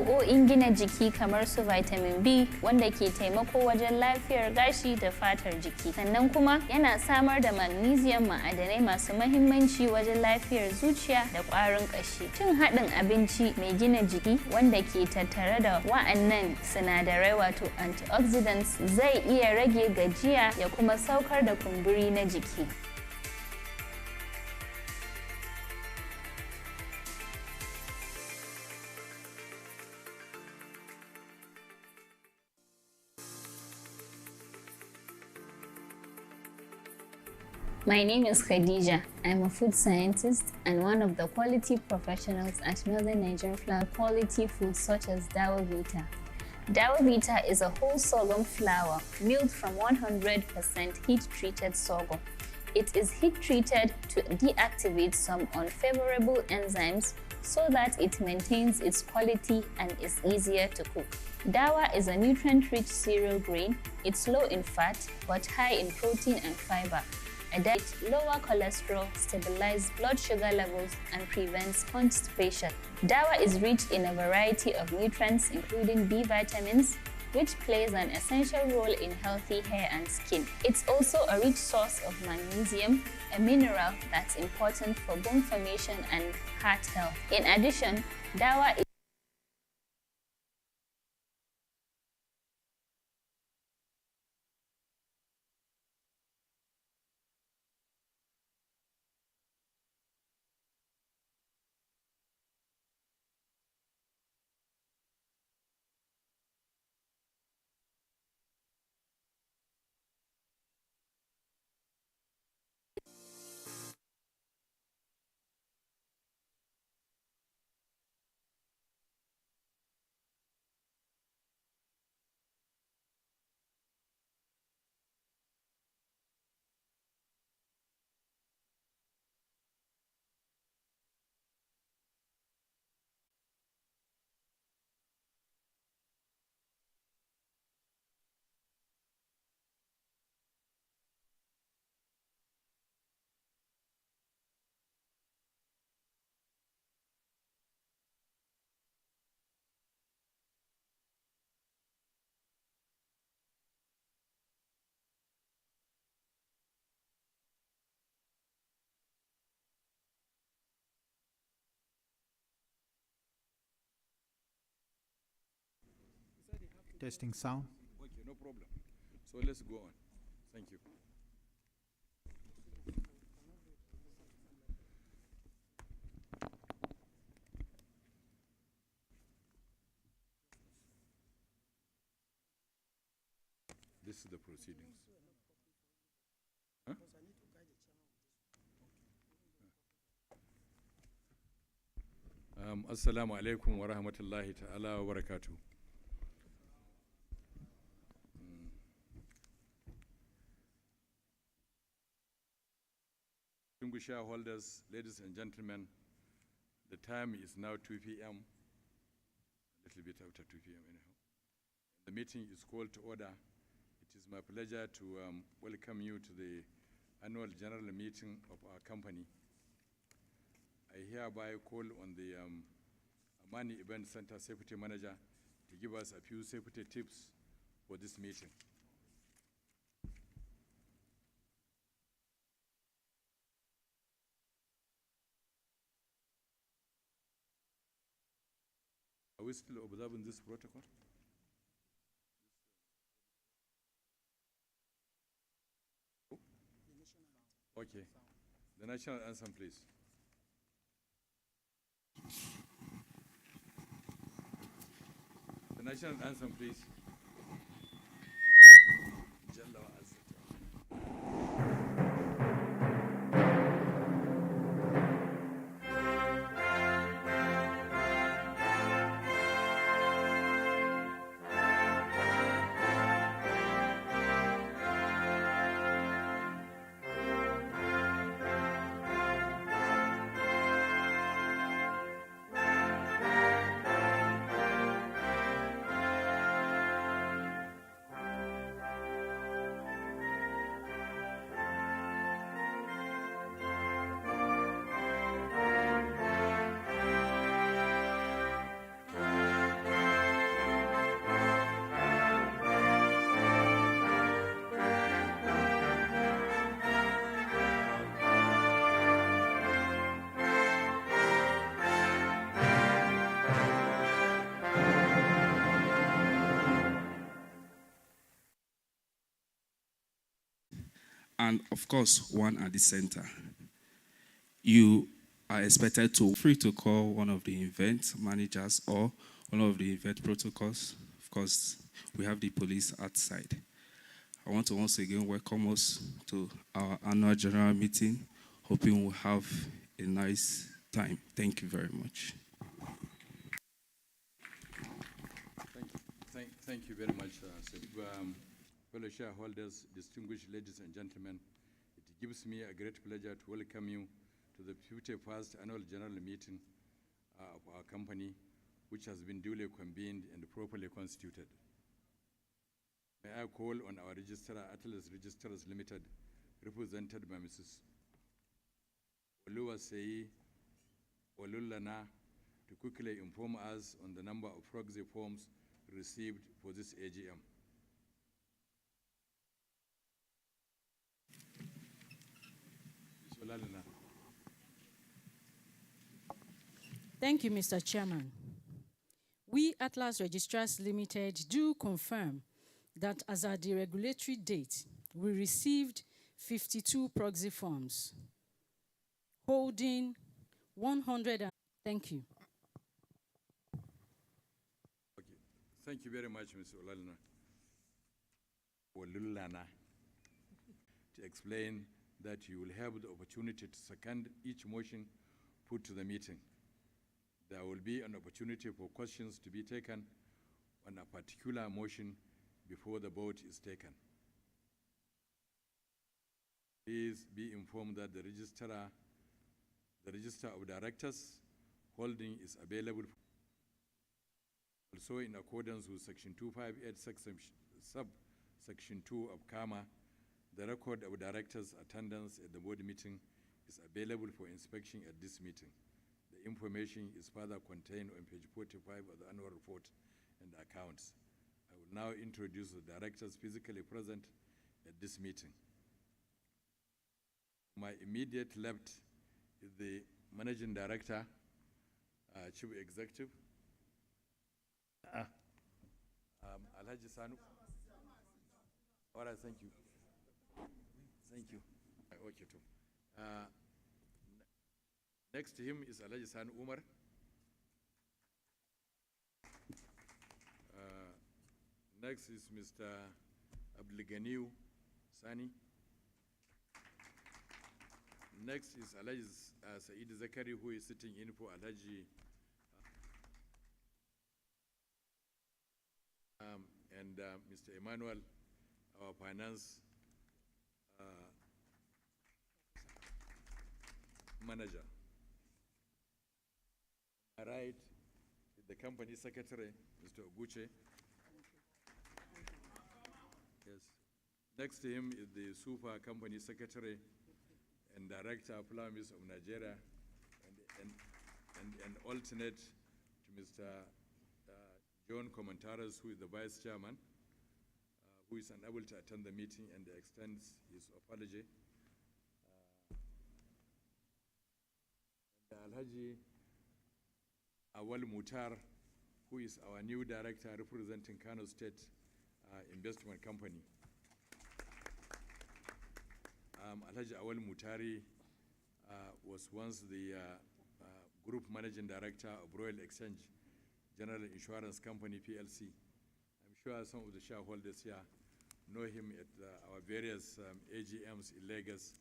nau'o'in gina jiki kamar su vitamin B wanda ke taimako wajen lafiyar gashi da fatar jiki. Sannan kuma yana samar da magnesium, ma'adanai masu mahimmanci wajen lafiyar zuciya da ƙwarin ƙashi. Cin haɗin abinci mai gina jiki wanda ke tattare da wa'annan sinadarai wato antioxidants zai iya rage gajiya ya kuma saukar da kumburi na jiki. My name is Khadija. I'm a food scientist and one of the quality professionals at Northern Nigerian Flour quality foods such as Dawa Vita. Dawa Vita is a whole sorghum flour milled from 100% heat-treated sorghum. It is heat-treated to deactivate some unfavorable enzymes so that it maintains its quality and is easier to cook. Dawa is a nutrient-rich cereal grain. It's low in fat but high in protein and fiber. A diet lower cholesterol, stabilizes blood sugar levels, and prevents constipation. Dawa is rich in a variety of nutrients, including B vitamins, which plays an essential role in healthy hair and skin. It's also a rich source of magnesium, a mineral that's important for bone formation and heart health. In addition, Dawa is Testing sound. Okay, no problem. So let's go on. Thank you. This is the proceedings. Huh? Assalamu alaikum wa rahmatullahi ta'ala wa barakatuh. Distinguished shareholders, ladies and gentlemen, the time is now 2 p.m., a little bit after 2 p.m. anyhow. The meeting is called to order. It is my pleasure to welcome you to the annual general meeting of our company. I hereby call on the Amani Event Center Safety Manager to give us a few safety tips for this meeting. Are we still observing this protocol? Okay. The national anthem, please. The national anthem, please. Jalla wa azza. and of course, one at the center. You are expected to free to call one of the event managers or one of the event protocols. Of course, we have the police outside. I want to once again welcome us to our annual general meeting. Hoping we'll have a nice time. Thank you very much. Thank you very much, sir. Fellow shareholders, distinguished ladies and gentlemen, it gives me a great pleasure to welcome you to the 51st annual general meeting of our company, which has been duly convened and properly constituted. May I call on our registrar, Atlas Registrars Limited, represented by Mrs. Oluwaseyi Olulana, to quickly inform us on the number of proxy forms received for this AGM. Ms. Olalana. Thank you, Mr. Chairman. We, Atlas Registrars Limited, do confirm that as at the regulatory date, we received 52 proxy forms holding 100 and thank you. Okay. Thank you very much, Ms. Olulana, to explain that you will have the opportunity to second each motion put to the meeting. There will be an opportunity for questions to be taken on a particular motion before the vote is taken. Please be informed that the register of directors holding is available. Also, in accordance with Section 258, subsection 2 of KAMA, the record of directors' attendance at the board meeting is available for inspection at this meeting. The information is further contained on page 45 of the annual report and accounts. I will now introduce the directors physically present at this meeting. My immediate left is the Managing Director, Chief Executive, Alhaji Sanu. All right, thank you. Thank you. Okay, too. Next to him is Alhaji Sanu Umar. Next is Mr. Abdulganiu Sani. Next is Alhaji Said Zakari, who is sitting in for Alhaji and Mr. Emmanuel, our finance manager. On my right is the company secretary, Mr. Oguche. Yes. Next to him is the super company secretary and director of Plummies of Nigeria, and alternate to Mr. John Commentaros, who is the vice chairman, who is unable to attend the meeting and extends his apology. And Alhaji Awal Mutar, who is our new director representing Kano State Investment Company. Alhaji Awal Mutari was once the group managing director of Royal Exchange General Insurance Company, PLC. I'm sure some of the shareholders here know him at our various AGMs in Lagos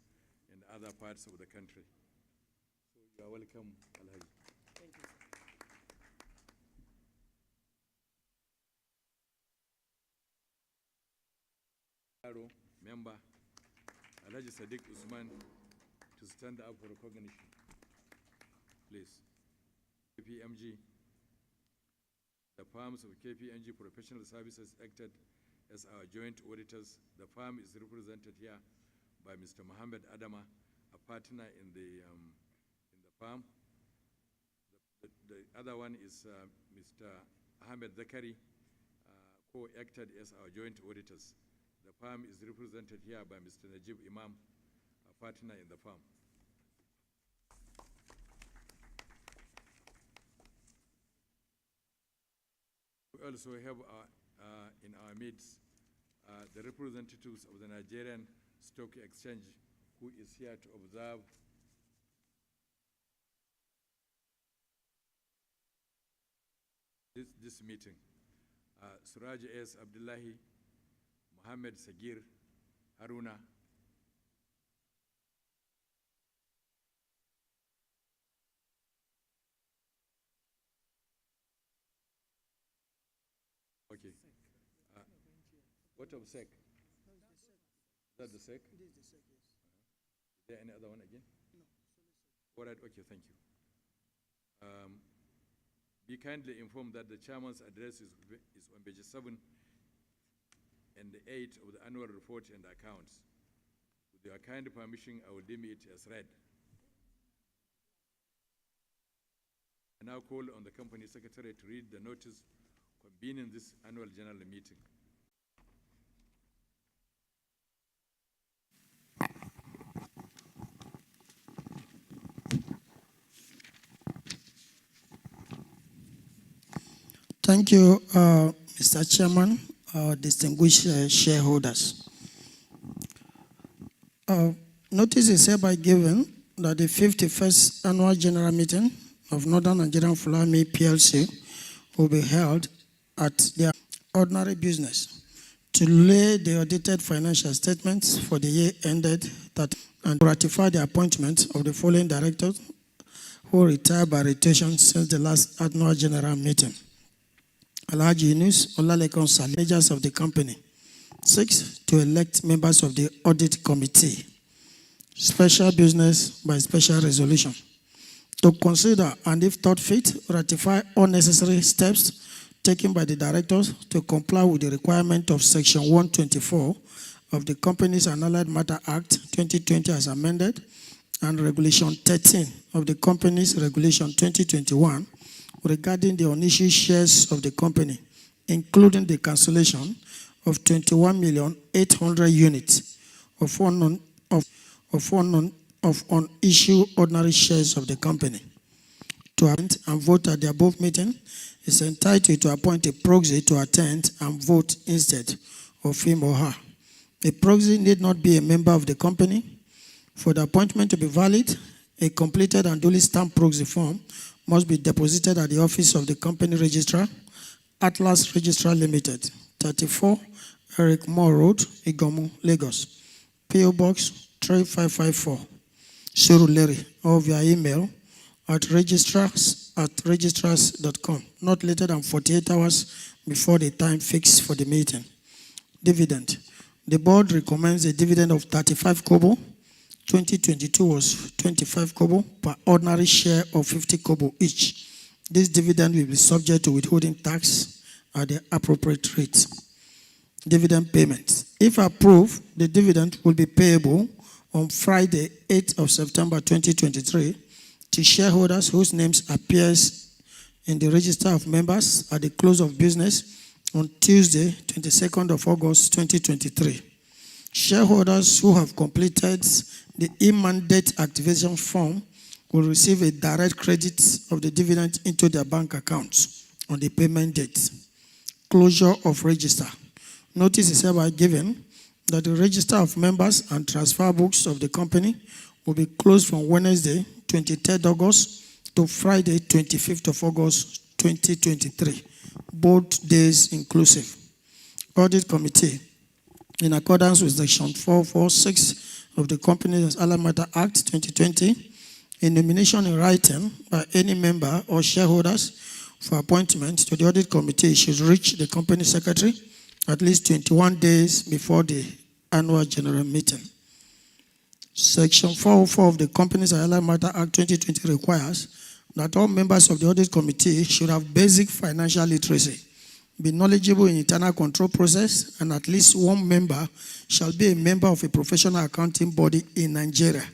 and other parts of the country. So you are welcome, Alhaji. Thank you, sir. Member Alhaji Sadiq Usman to stand up for recognition, please. KPMG. The firms of KPMG Professional Services acted as our joint auditors. The firm is represented here by Mr. Mohammed Adama, a partner in the firm. The other one is Mr. Ahmed Zakari, who acted as our joint auditors. The firm is represented here by Mr. Najib Imam, a partner in the firm. We also have in our midst the representatives of the Nigerian Stock Exchange, who is here to observe this meeting. Suraj S. Abdullahi, Mohammed Sagir, Haruna. Okay. What of SEC? Is that the SEC? It is the SEC, yes. Is there any other one again? No. All right, okay, thank you. Be kindly informed that the chairman's address is on page 7 and 8 of the annual report and accounts. With your kind permission, I will deem it as read. I now call on the company secretary to read the notice convening this annual general meeting. Thank you, Mr. Chairman, distinguished shareholders. Notice is hereby given that the 51st Annual General Meeting of Northern Nigerian Flour Mill PLC will be held at their ordinary business to lay the audited financial statements for the year ended and ratify the appointment of the following directors who retired by rotation since the last Annual General Meeting. Alhaji Yunus Olalekan Sali, managers of the company. 6, to elect members of the audit committee. Special business by special resolution. To consider and if thought fit, ratify all necessary steps taken by the directors to comply with the requirement of Section 124 of the Companies and Allied Matter Act 2020 as amended and Regulation 13 of the Companies Regulation 2021 regarding the unissued shares of the company, including the cancellation of 21,800,000 units of unissued ordinary shares of the company. To attend and vote at the above meeting is entitled to appoint a proxy to attend and vote instead of him or her. A proxy need not be a member of the company. For the appointment to be valid, a completed and duly stamped proxy form must be deposited at the office of the company registrar, Atlas Registrar Limited, 34 Eric Moore Road, Igomu, Lagos. PO Box 3554, Surulere, or via email at registrars@registrars.com, not later than 48 hours before the time fixed for the meeting. Dividend. The board recommends a dividend of 35 kobo. 2022 was 25 kobo per ordinary share of 50 kobo each. This dividend will be subject to withholding tax at the appropriate rate. Dividend payments. If approved, the dividend will be payable on Friday, 8th of September 2023 to shareholders whose names appears in the register of members at the close of business on Tuesday, 22nd of August 2023. Shareholders who have completed the e-mandate activation form will receive a direct credit of the dividend into their bank accounts on the payment date. Closure of register. Notice is hereby given that the register of members and transfer books of the company will be closed from Wednesday, 23rd August to Friday, 25th of August 2023, both days inclusive. Audit Committee. In accordance with Section 446 of the Companies and Allied Matter Act 2020, a nomination in writing by any member or shareholders for appointment to the Audit Committee should reach the Company Secretary at least 21 days before the Annual General Meeting. Section 404 of the Companies and Allied Matter Act 2020 requires that all members of the Audit Committee should have basic financial literacy, be knowledgeable in internal control process, and at least one member shall be a member of a professional accounting body in Nigeria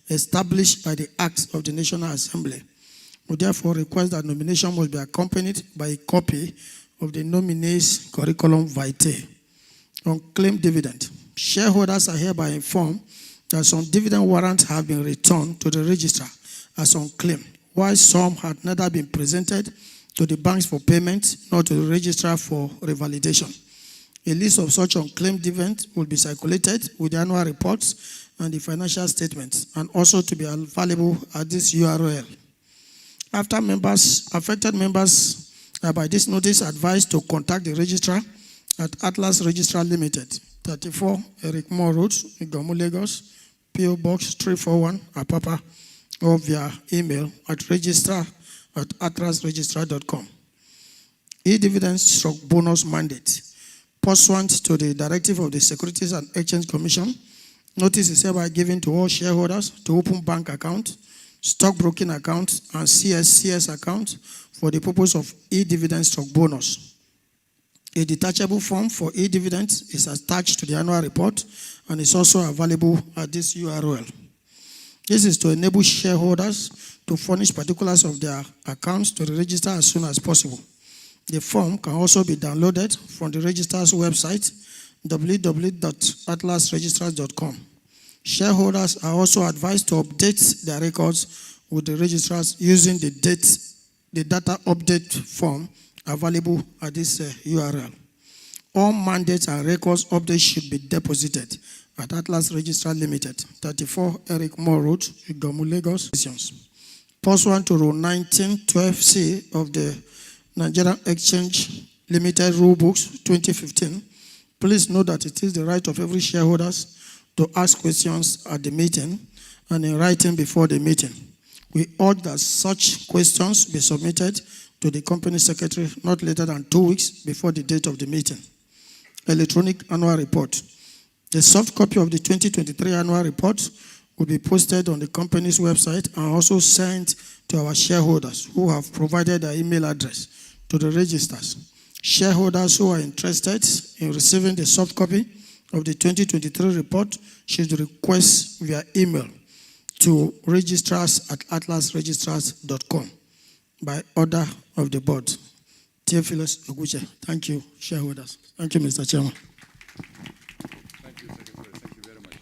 established by the Acts of the National Assembly. We therefore request that nomination must be accompanied by a copy of the nominee's curriculum vitae. On claim dividend, shareholders are hereby informed that some dividend warrants have been returned to the registrar as on claim, while some had neither been presented to the banks for payment nor to the registrar for revalidation. A list of such unclaimed dividends will be circulated with the annual reports and the financial statements, and also to be available at this URL. Affected members are by this notice advised to contact the registrar at Atlas Registrar Limited, 34 Eric Moore Road, Igomu, Lagos, PO Box 341, Apapa, or via email at registrar@atlasregistrar.com. E-dividends/bonus mandate. Pursuant to the directive of the Securities and Exchange Commission, notice is hereby given to all shareholders to open bank accounts, stockbroking accounts, and CSCS accounts for the purpose of e-dividends/bonus. A detachable form for e-dividends is attached to the annual report and is also available at this URL. This is to enable shareholders to furnish particulars of their accounts to the register as soon as possible. The form can also be downloaded from the registrar's website, www.atlasregistrars.com. Shareholders are also advised to update their records with the registrars using the data update form available at this URL. All mandates and records updates should be deposited at Atlas Registrar Limited, 34 Eric Moore Road, Igomu, Lagos. Pursuant to Rule 1912C of the Nigerian Exchange Limited Rule Books 2015, please note that it is the right of every shareholder to ask questions at the meeting and in writing before the meeting. We urge that such questions be submitted to the company secretary not later than 2 weeks before the date of the meeting. Electronic annual report. The soft copy of the 2023 annual report will be posted on the company's website and also sent to our shareholders who have provided their email address to the registers. Shareholders who are interested in receiving the soft copy of the 2023 report should request via email to registrars@atlasregistrars.com by order of the board. Theophilus Oguche. Thank you, shareholders. Thank you, Mr. Chairman. Thank you, Secretary. Thank you very much.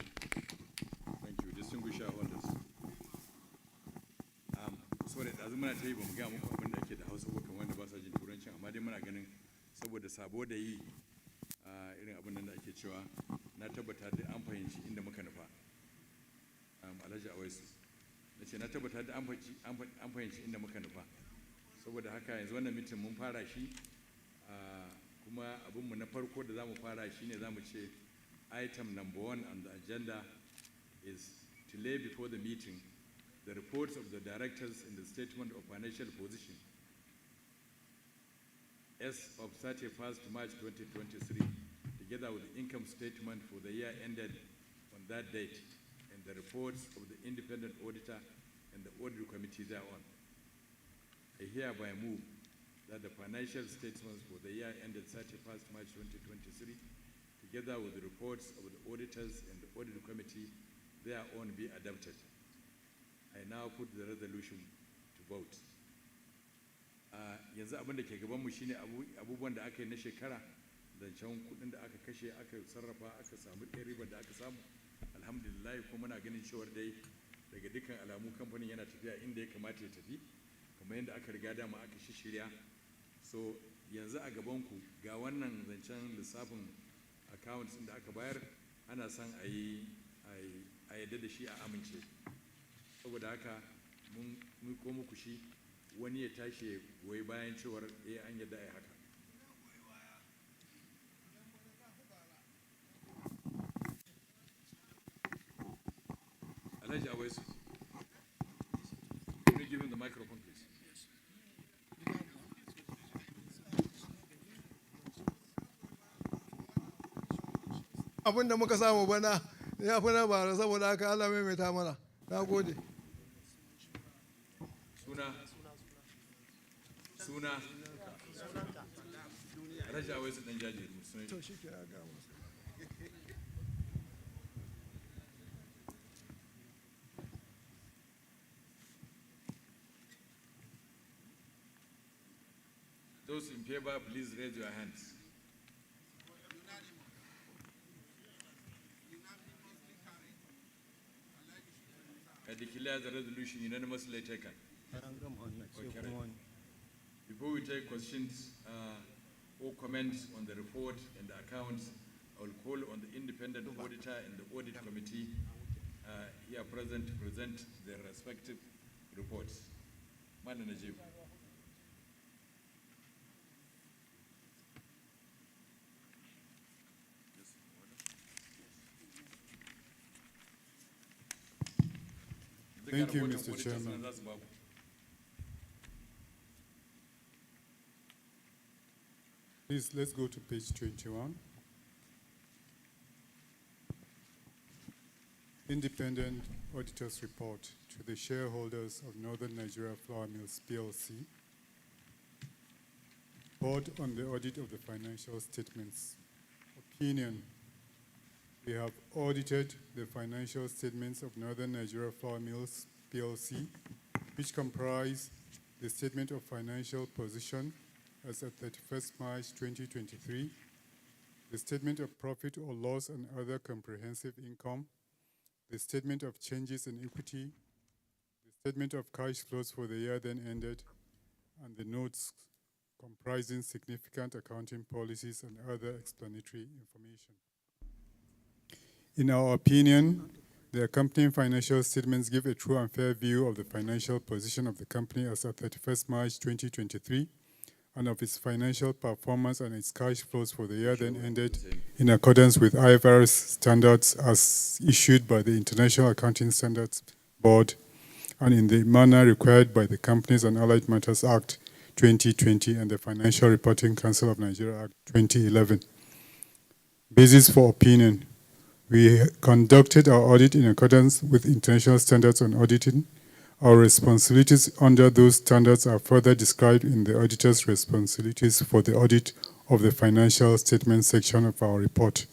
Thank you, distinguished shareholders. Sorry, as muna ta yi ba mu ga muku abin da ake da Hausa ko kamar wanda ba sa jin Turancin, amma dai muna ganin saboda sabo da yi irin abin da ake cewa na tabbata da an fahimci inda muka nufa. Alhaji Awaisu. Nace na tabbata da an fahimci inda muka nufa. Saboda haka yanzu wannan mitin mun fara shi kuma abinmu na farko da za mu fara shi ne za mu ce item number 1 on the agenda is to lay before the meeting the reports of the directors in the statement of financial position as of 31st March 2023, together with the income statement for the year ended on that date and the reports of the independent auditor and the audit committee thereon. I hereby move that the financial statements for the year ended 31st March 2023, together with the reports of the auditors and the audit committee thereon be adopted. I now put the resolution to vote. Yanzu abin da ke gabanmu shine abubuwan da aka yi na shekara, zancen kudin da aka kashe, aka sarrafa, aka samu ɗan ribar da aka samu. Alhamdulillah, kuma muna ganin cewar dai daga dukkan alamu kamfanin yana tafiya inda ya kamata ya tafi. Kuma yadda aka riga dama aka shirya, so yanzu a gabanku ga wannan zancen lissafin accounts da aka bayar, ana son a yadda da shi a amince. Saboda haka mun ko muku shi, wani ya tashi ya goyi bayan cewar an yadda a yi haka. Alhaji Awaisu, can you give him the microphone, please? Abin da muka samu bana ya fi na bara, saboda haka Allah maimaita mana. Na gode. Suna Alhaji Awaisu dan jajiru. To shi ke ya gama. Those in favor, please raise your hands. I declare the resolution unanimously taken. Okay. Before we take questions, or comments on the report and the accounts, I will call on the independent auditor and the audit committee here present to present their respective reports. Madam Najib. Thank you, Mr. Chairman. Please, let's go to page 21. Independent Auditor's Report to the shareholders of Northern Nigeria Flour Mills PLC. Report on the audit of the financial statements. Opinion. We have audited the financial statements of Northern Nigeria Flour Mills PLC, which comprise the statement of financial position as at 31st March 2023, the statement of profit or loss and other comprehensive income, the statement of changes in equity, the statement of cash flows for the year then ended, and the notes comprising significant accounting policies and other explanatory information. In our opinion, the accompanying financial statements give a true and fair view of the financial position of the company as of 31st March 2023 and of its financial performance and its cash flows for the year then ended in accordance with IFRS standards as issued by the International Accounting Standards Board and in the manner required by the Companies and Allied Matters Act 2020 and the Financial Reporting Council of Nigeria Act 2011. Basis for opinion. We conducted our audit in accordance with international standards on auditing. Our responsibilities under those standards are further described in the auditor's responsibilities for the audit of the financial statement section of our report.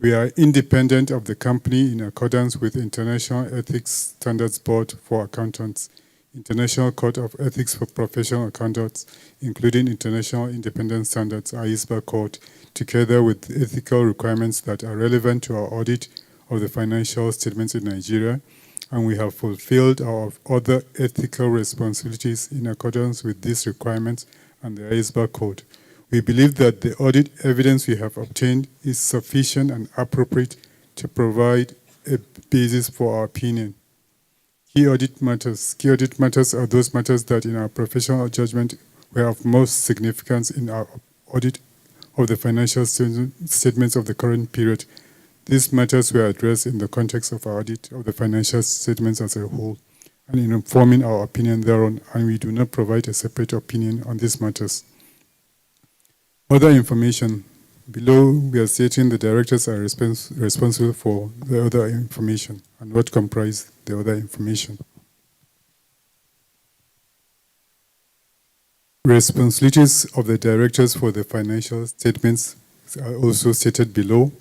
We are independent of the company in accordance with International Ethics Standards Board for Accountants, International Code of Ethics for Professional Accountants, including International Independent Standards, ISBA Code, together with ethical requirements that are relevant to our audit of the financial statements in Nigeria, and we have fulfilled our other ethical responsibilities in accordance with these requirements and the ISBA Code. We believe that the audit evidence we have obtained is sufficient and appropriate to provide a basis for our opinion. Key audit matters. Key audit matters are those matters that in our professional judgment were of most significance in our audit of the financial statements of the current period. These matters were addressed in the context of our audit of the financial statements as a whole and in informing our opinion thereon, and we do not provide a separate opinion on these matters. Other information. Below, we are stating the directors are responsible for the other information and what comprise the other information. Responsibilities of the directors for the financial statements are also stated below.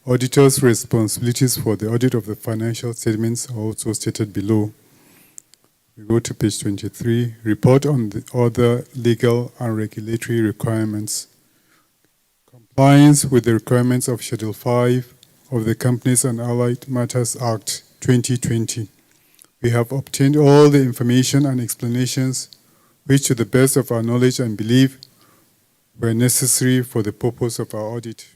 Auditors' responsibilities for the audit of the financial statements are also stated below. We go to page 23. Report on the other legal and regulatory requirements. Compliance with the requirements of Schedule 5 of the Companies and Allied Matters Act 2020. We have obtained all the information and explanations which, to the best of our knowledge and belief, were necessary for the purpose of our audit.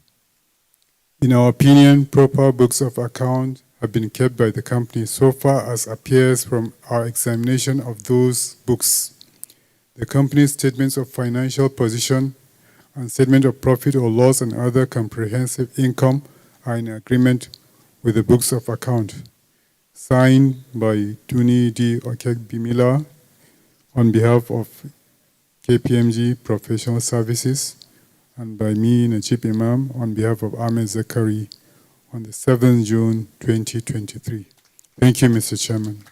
In our opinion, proper books of account have been kept by the company so far as appears from our examination of those books. The company's statements of financial position and statement of profit or loss and other comprehensive income are in agreement with the books of account. Signed by Duni D. Okegbimila on behalf of KPMG Professional Services and by me, Najib Imam, on behalf of Ahmed Zakari on the 7th June 2023. Thank you, Mr. Chairman.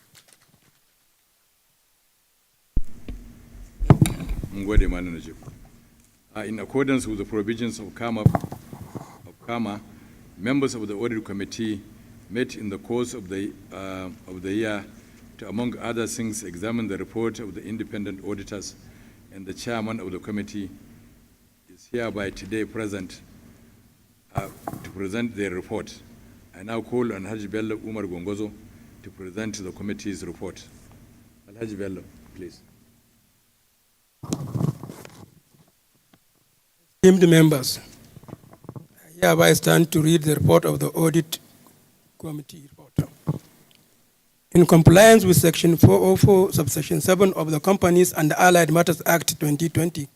In accordance with the provisions of KAMA, members of the audit committee met in the course of the year to, among other things, examine the report of the independent auditors, and the chairman of the committee is hereby today present to present their report. I now call on Haji Bello Umar Gongozo to present the committee's report. Haji Bello, please. Esteemed members, I hereby stand to read the report of the Audit Committee report. In compliance with Section 404, Subsection 7 of the Companies and Allied Matters Act 2020,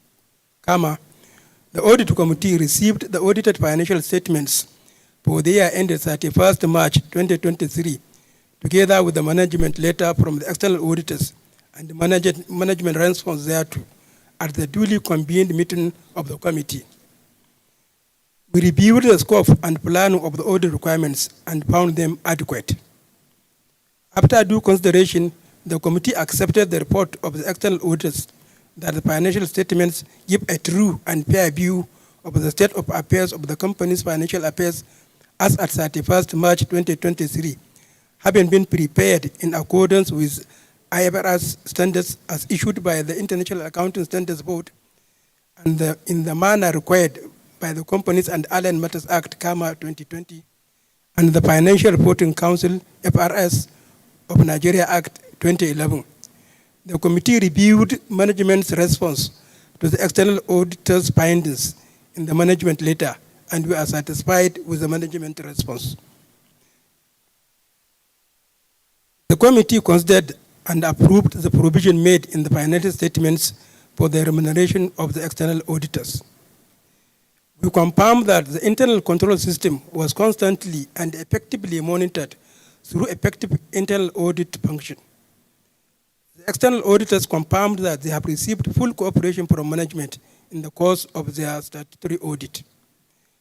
the Audit Committee received the audited financial statements for the year ended 31st March 2023, together with the management letter from the external auditors and the management response thereto at the duly convened meeting of the committee. We reviewed the scope and plan of the audit requirements and found them adequate. After due consideration, the committee accepted the report of the external auditors that the financial statements give a true and fair view of the state of affairs of the company's financial affairs as at 31st March 2023, having been prepared in accordance with IFRS standards as issued by the International Accounting Standards Board and in the manner required by the Companies and Allied Matters Act, 2020, and the Financial Reporting Council, FRS, of Nigeria Act 2011. The committee reviewed management's response to the external auditor's findings in the management letter, and we are satisfied with the management response. The committee considered and approved the provision made in the financial statements for the remuneration of the external auditors. We confirmed that the internal control system was constantly and effectively monitored through effective internal audit function. The external auditors confirmed that they have received full cooperation from management in the course of their statutory audit.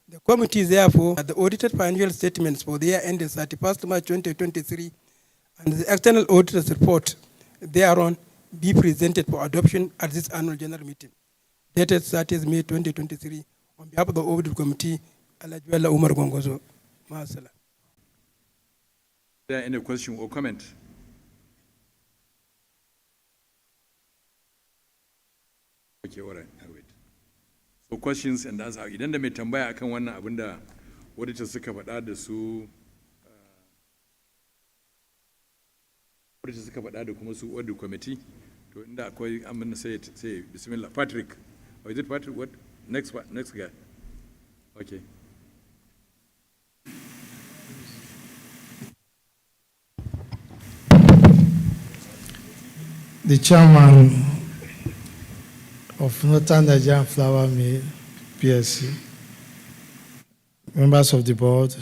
The committee, therefore, that the audited financial statements for the year ended 31st March 2023 and the external auditor's report thereon be presented for adoption at this annual general meeting, dated 30th May 2023, on behalf of the Audit Committee, Alajuela Umar Gongozo. Masala. There any question or comment? Okay, all right, I'll wait. So questions and answers. Idan da mai tambaya akan wannan abin da auditors suka faɗa da su da kuma su audit committee, to inda akwai amina say bismillah. Patrick, or is it Patrick? What? Next guy. Okay. The chairman of Northern Nigerian Flour Mill PLC, members of the board,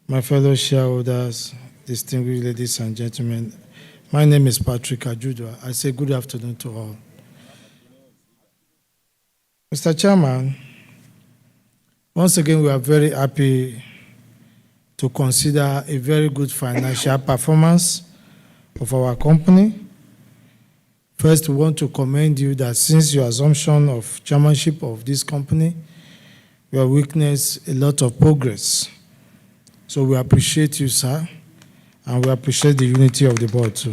my fellow shareholders, distinguished ladies and gentlemen, my name is Patrick Ajudwa. I say good afternoon to all. Mr. Chairman, once again, we are very happy to consider a very good financial performance of our company. First, we want to commend you that since your assumption of chairmanship of this company, you have witnessed a lot of progress. So we appreciate you, sir, and we appreciate the unity of the board too.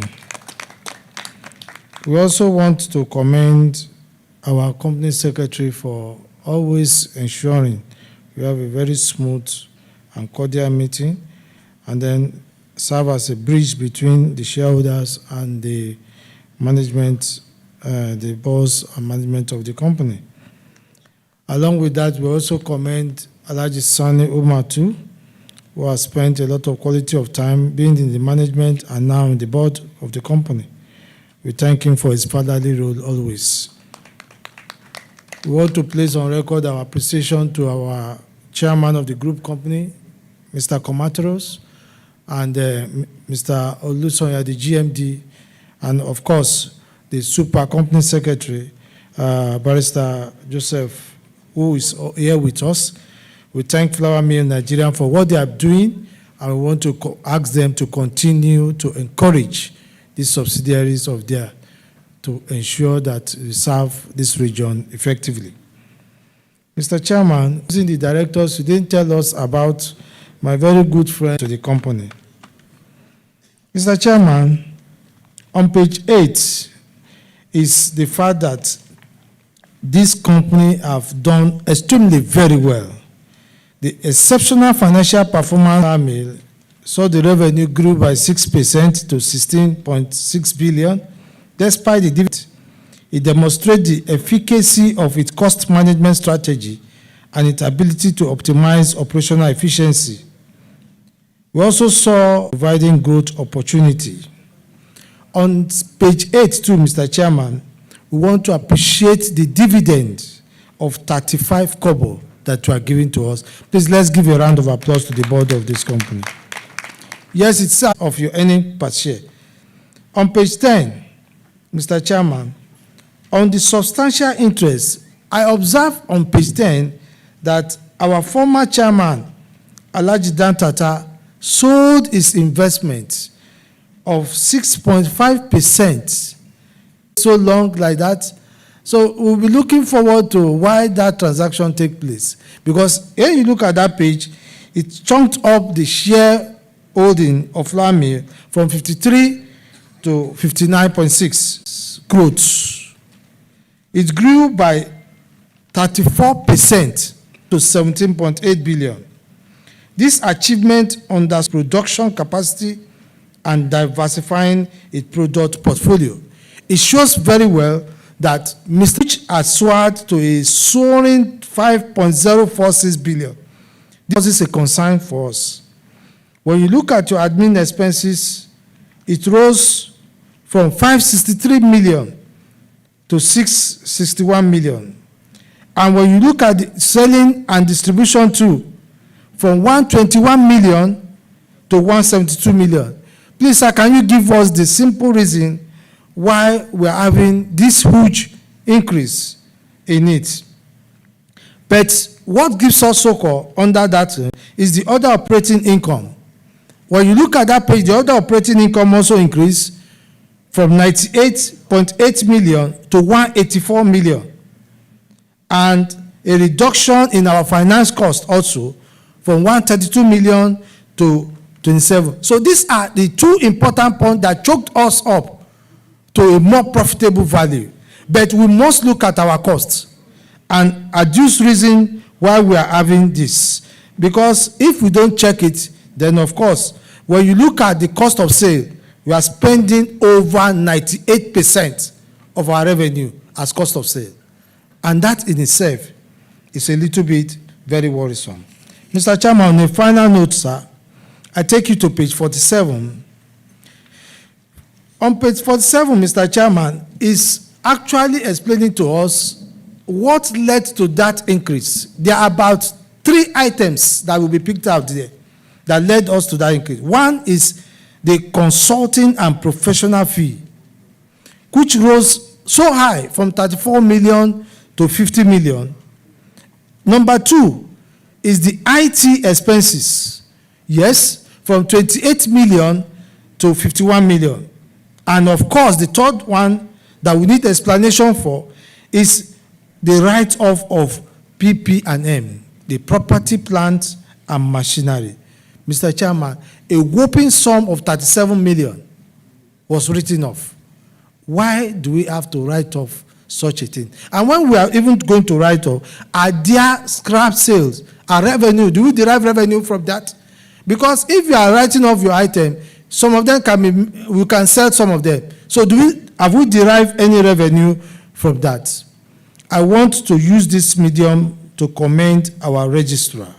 We also want to commend our company secretary for always ensuring we have a very smooth and cordial meeting, and then serve as a bridge between the shareholders and the management, the boss and management of the company. Along with that, we also commend Alhaji Sani Umar too, who has spent a lot of quality of time being in the management and now in the board of the company. We thank him for his fatherly role always. We want to place on record our appreciation to our chairman of the group company, Mr. Komatros, and Mr. Olusoya, the GMD, and of course, the super company secretary, Barrister Joseph, who is here with us. We thank Flour Mill Nigeria for what they are doing, and we want to ask them to continue to encourage these subsidiaries of theirs to ensure that we serve this region effectively. Mr. Chairman, using the directors, you didn't tell us about my very good friend to the company. Mr. Chairman, on page 8 is the fact that this company have done extremely very well. The exceptional financial performance saw the revenue grew by 6% to 16.6 billion, despite the dividend. It demonstrates the efficacy of its cost management strategy and its ability to optimize operational efficiency. We also saw providing growth opportunity. On page 8 too, Mr. Chairman, we want to appreciate the dividend of 35 kobo that you are giving to us. Please, let's give a round of applause to the board of this company. Yes, it's of your earning per share. On page 10, Mr. Chairman, on the substantial interest, I observe on page 10 that our former chairman, Alhaji Dantata, sold his investment of 6.5%. So long like that. So we'll be looking forward to why that transaction take place. Because when you look at that page, it chunked up the share holding of flour mill from 53 to 59.6 growth. It grew by 34% to 17.8 billion. This achievement underscores production capacity and diversifying its product portfolio. It shows very well that Mr. Rich has soared to a soaring 5.046 billion. This is a concern for us. When you look at your admin expenses, it rose from 563 million to 661 million. And when you look at the selling and distribution too, from 121 million to 172 million. Please, sir, can you give us the simple reason why we're having this huge increase in it? But what gives us so-called under that is the other operating income. When you look at that page, the other operating income also increased from 98.8 million to 184 million. And a reduction in our finance cost also from 132 million to 27. So these are the two important points that choked us up to a more profitable value. But we must look at our costs and adduce reason why we are having this. Because if we don't check it, then of course, when you look at the cost of sale, we are spending over 98% of our revenue as cost of sale. And that in itself is a little bit very worrisome. Mr. Chairman, on a final note, sir, I take you to page 47. On page 47, Mr. Chairman, is actually explaining to us what led to that increase. There are about 3 items that will be picked out there that led us to that increase. One is the consulting and professional fee, which rose so high from 34 million to 50 million. Number 2 is the IT expenses. Yes, from 28 million to 51 million. And of course, the third one that we need explanation for is the write-off of PP&M, the property, plant, and machinery. Mr. Chairman, a whopping sum of 37 million was written off. Why do we have to write off such a thing? And when we are even going to write off, are there scrap sales, are revenue? Do we derive revenue from that? Because if you are writing off your item, some of them can be, we can sell some of them. So have we derived any revenue from that? I want to use this medium to commend our registrar,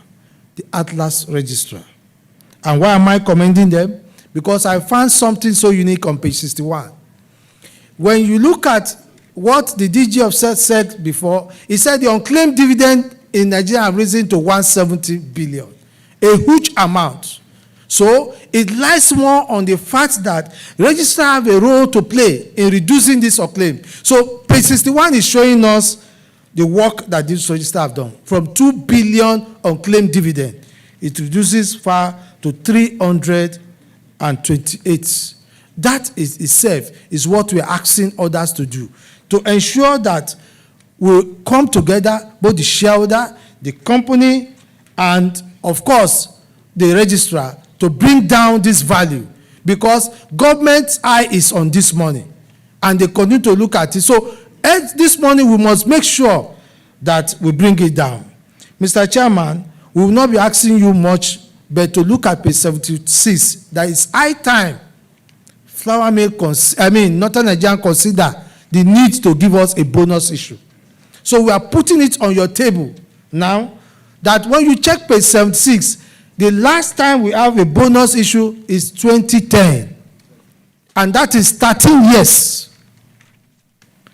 the Atlas registrar. And why am I commending them? Because I found something so unique on page 61. When you look at what the DG of said before, he said the unclaimed dividend in Nigeria have risen to 170 billion, a huge amount. So it lies more on the fact that registrars have a role to play in reducing this unclaimed. So page 61 is showing us the work that these registers have done. From 2 billion unclaimed dividend, it reduces far to 328. That is itself is what we are asking others to do, to ensure that we come together, both the shareholder, the company, and of course, the registrar, to bring down this value, because government's eye is on this money, and they continue to look at it. So this money, we must make sure that we bring it down. Mr. Chairman, we will not be asking you much, but to look at page 76, that is high time flour mill, Northern Nigeria consider the need to give us a bonus issue. So we are putting it on your table now, that when you check page 76, the last time we have a bonus issue is 2010. And that is 13 years.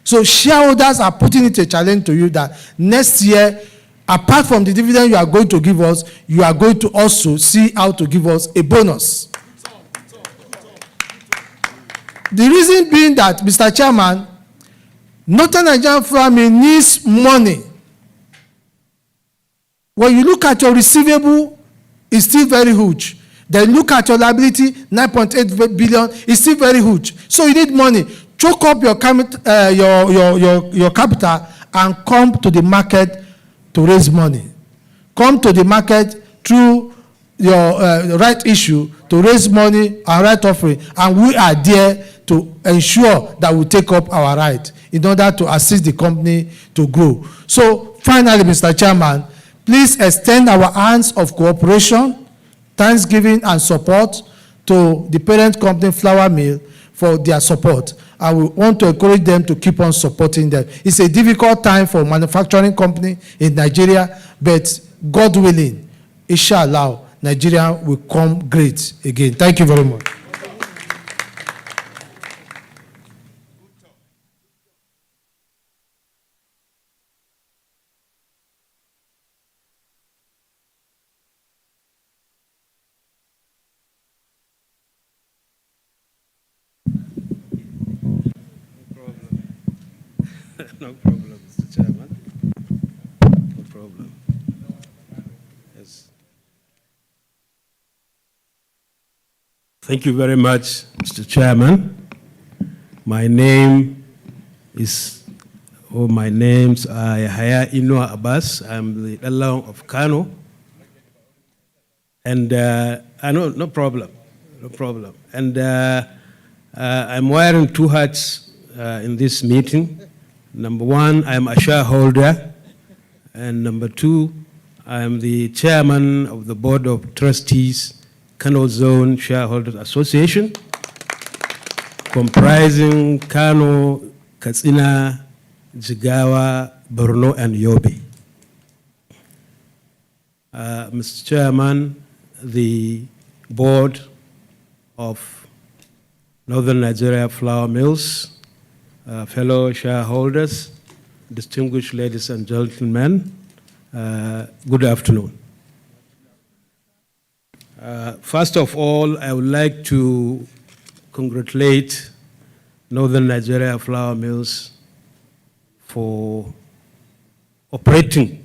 So shareholders are putting it a challenge to you that next year, apart from the dividend you are going to give us, you are going to also see how to give us a bonus. The reason being that, Mr. Chairman, Northern Nigerian Flour Mill needs money. When you look at your receivable, it's still very huge. Then look at your liability, 9.8 billion, it's still very huge. So you need money. Choke up your capital and come to the market to raise money. Come to the market through your right issue to raise money and right offering, and we are there to ensure that we take up our right in order to assist the company to grow. So finally, Mr. Chairman, please extend our hands of cooperation, thanksgiving and support to the parent company Flour Mill for their support. And we want to encourage them to keep on supporting them. It's a difficult time for manufacturing company in Nigeria, but God willing, inshallah, Nigeria will come great again. Thank you very much. No problem, Mr. Chairman. No problem. Yes. Thank you very much, Mr. Chairman. My names are Yahya Inua Abbas. I'm the Dalong of Kano. And I know, no problem. And I'm wearing two hats in this meeting. Number one, I'm a shareholder. And number two, I'm the chairman of the Board of Trustees, Kano Zone Shareholders Association, comprising Kano, Katsina, Jigawa, Borno, and Yobe. Mr. Chairman, the board of Northern Nigeria Flour Mills, fellow shareholders, distinguished ladies and gentlemen, good afternoon. First of all, I would like to congratulate Northern Nigeria Flour Mills for operating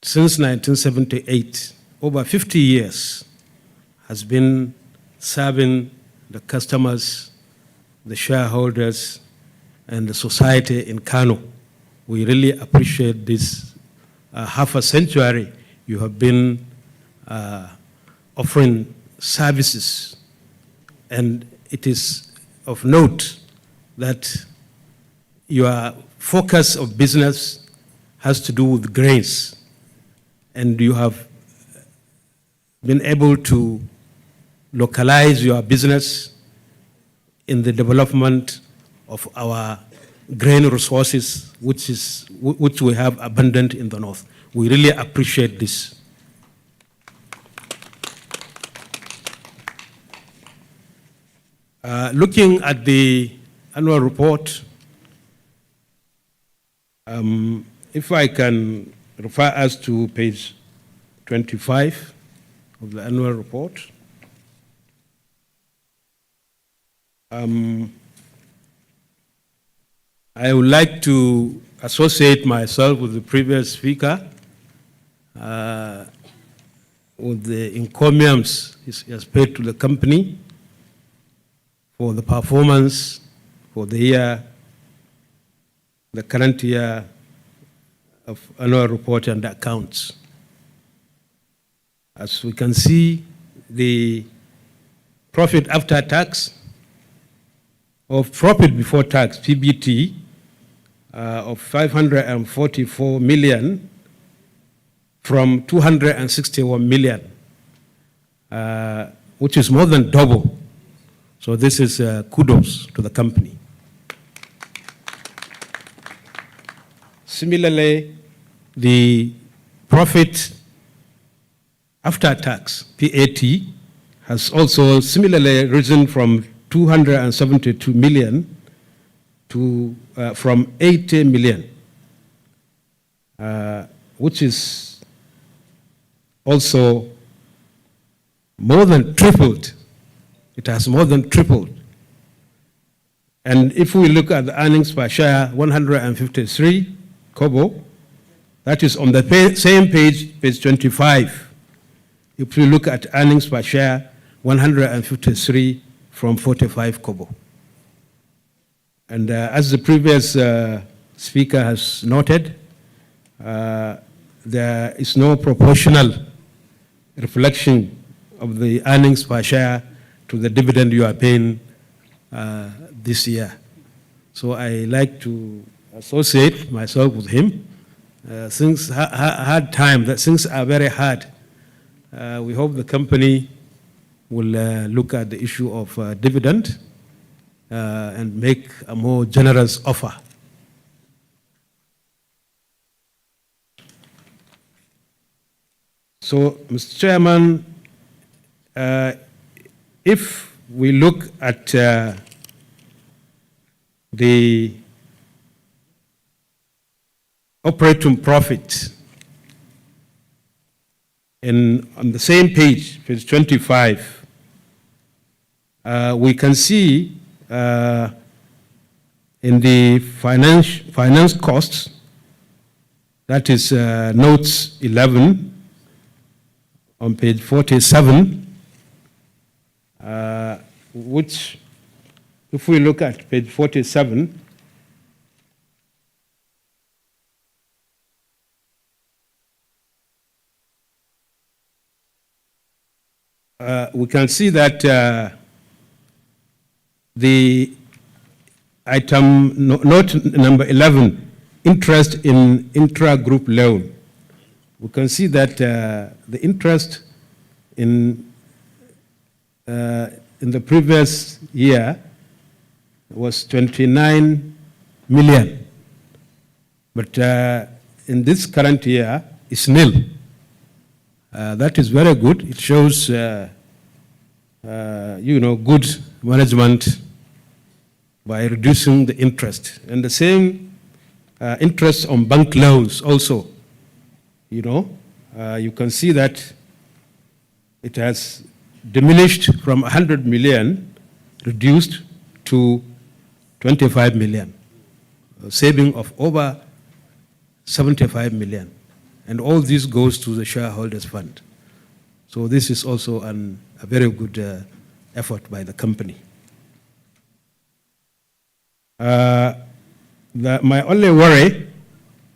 since 1978. Over 50 years has been serving the customers, the shareholders, and the society in Kano. We really appreciate this half a century you have been offering services. And it is of note that your focus of business has to do with grains. And you have been able to localize your business in the development of our grain resources, which we have abundant in the north. We really appreciate this. Looking at the annual report, if I can refer us to page 25 of the annual report. I would like to associate myself with the previous speaker with the encomiums he has paid to the company for the performance for the year, the current year of annual report and accounts. As we can see, the profit after tax of profit before tax, PBT, of 544 million from 261 million, which is more than double. So this is kudos to the company. Similarly, the profit after tax, PAT, has also similarly risen from 272 million to from 80 million, which is also more than tripled. It has more than tripled. And if we look at the earnings per share, 153 kobo, that is on the same page, page 25. If we look at earnings per share, 153 from 45 kobo. And as the previous speaker has noted, there is no proportional reflection of the earnings per share to the dividend you are paying this year. So I like to associate myself with him. Things hard time, that things are very hard. We hope the company will look at the issue of dividend and make a more generous offer. So, Mr. Chairman, if we look at the operating profit on the same page, page 25, we can see in the finance costs, that is notes 11 on page 47, which, if we look at page 47, we can see that the item note number 11, interest in intra-group loan. We can see that the interest in the previous year was 29 million, but in this current year it's nil. That is very good. It shows, good management by reducing the interest. And the same interest on bank loans also, you can see that it has diminished from 100 million, reduced to 25 million, a saving of over 75 million. And all this goes to the shareholders fund. So this is also a very good effort by the company. My only worry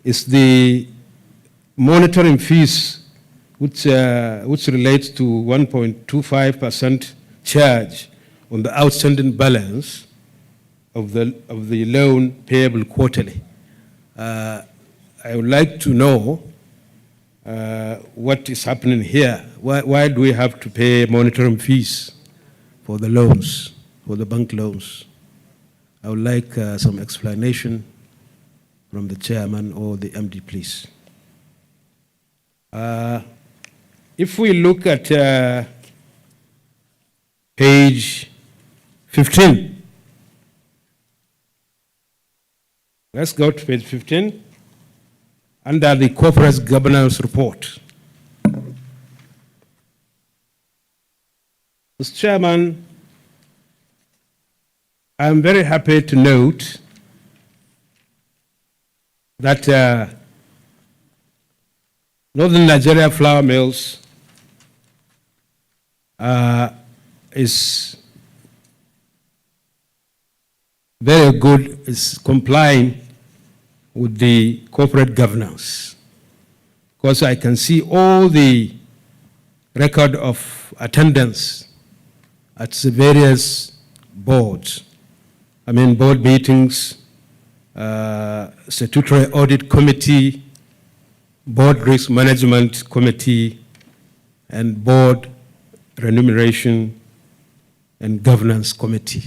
is the monitoring fees, which relates to 1.25% charge on the outstanding balance of the loan payable quarterly. I would like to know what is happening here. Why do we have to pay monitoring fees for the loans, for the bank loans? I would like some explanation from the chairman or the MD, please. If we look at page 15, let's go to page 15. Under the corporate governance report. Mr. Chairman, I'm very happy to note that Northern Nigeria Flour Mills is very good, is complying with the corporate governance, because I can see all the record of attendance at the various boards. I mean, board meetings, statutory audit committee, board risk management committee, and board remuneration and Governance Committee.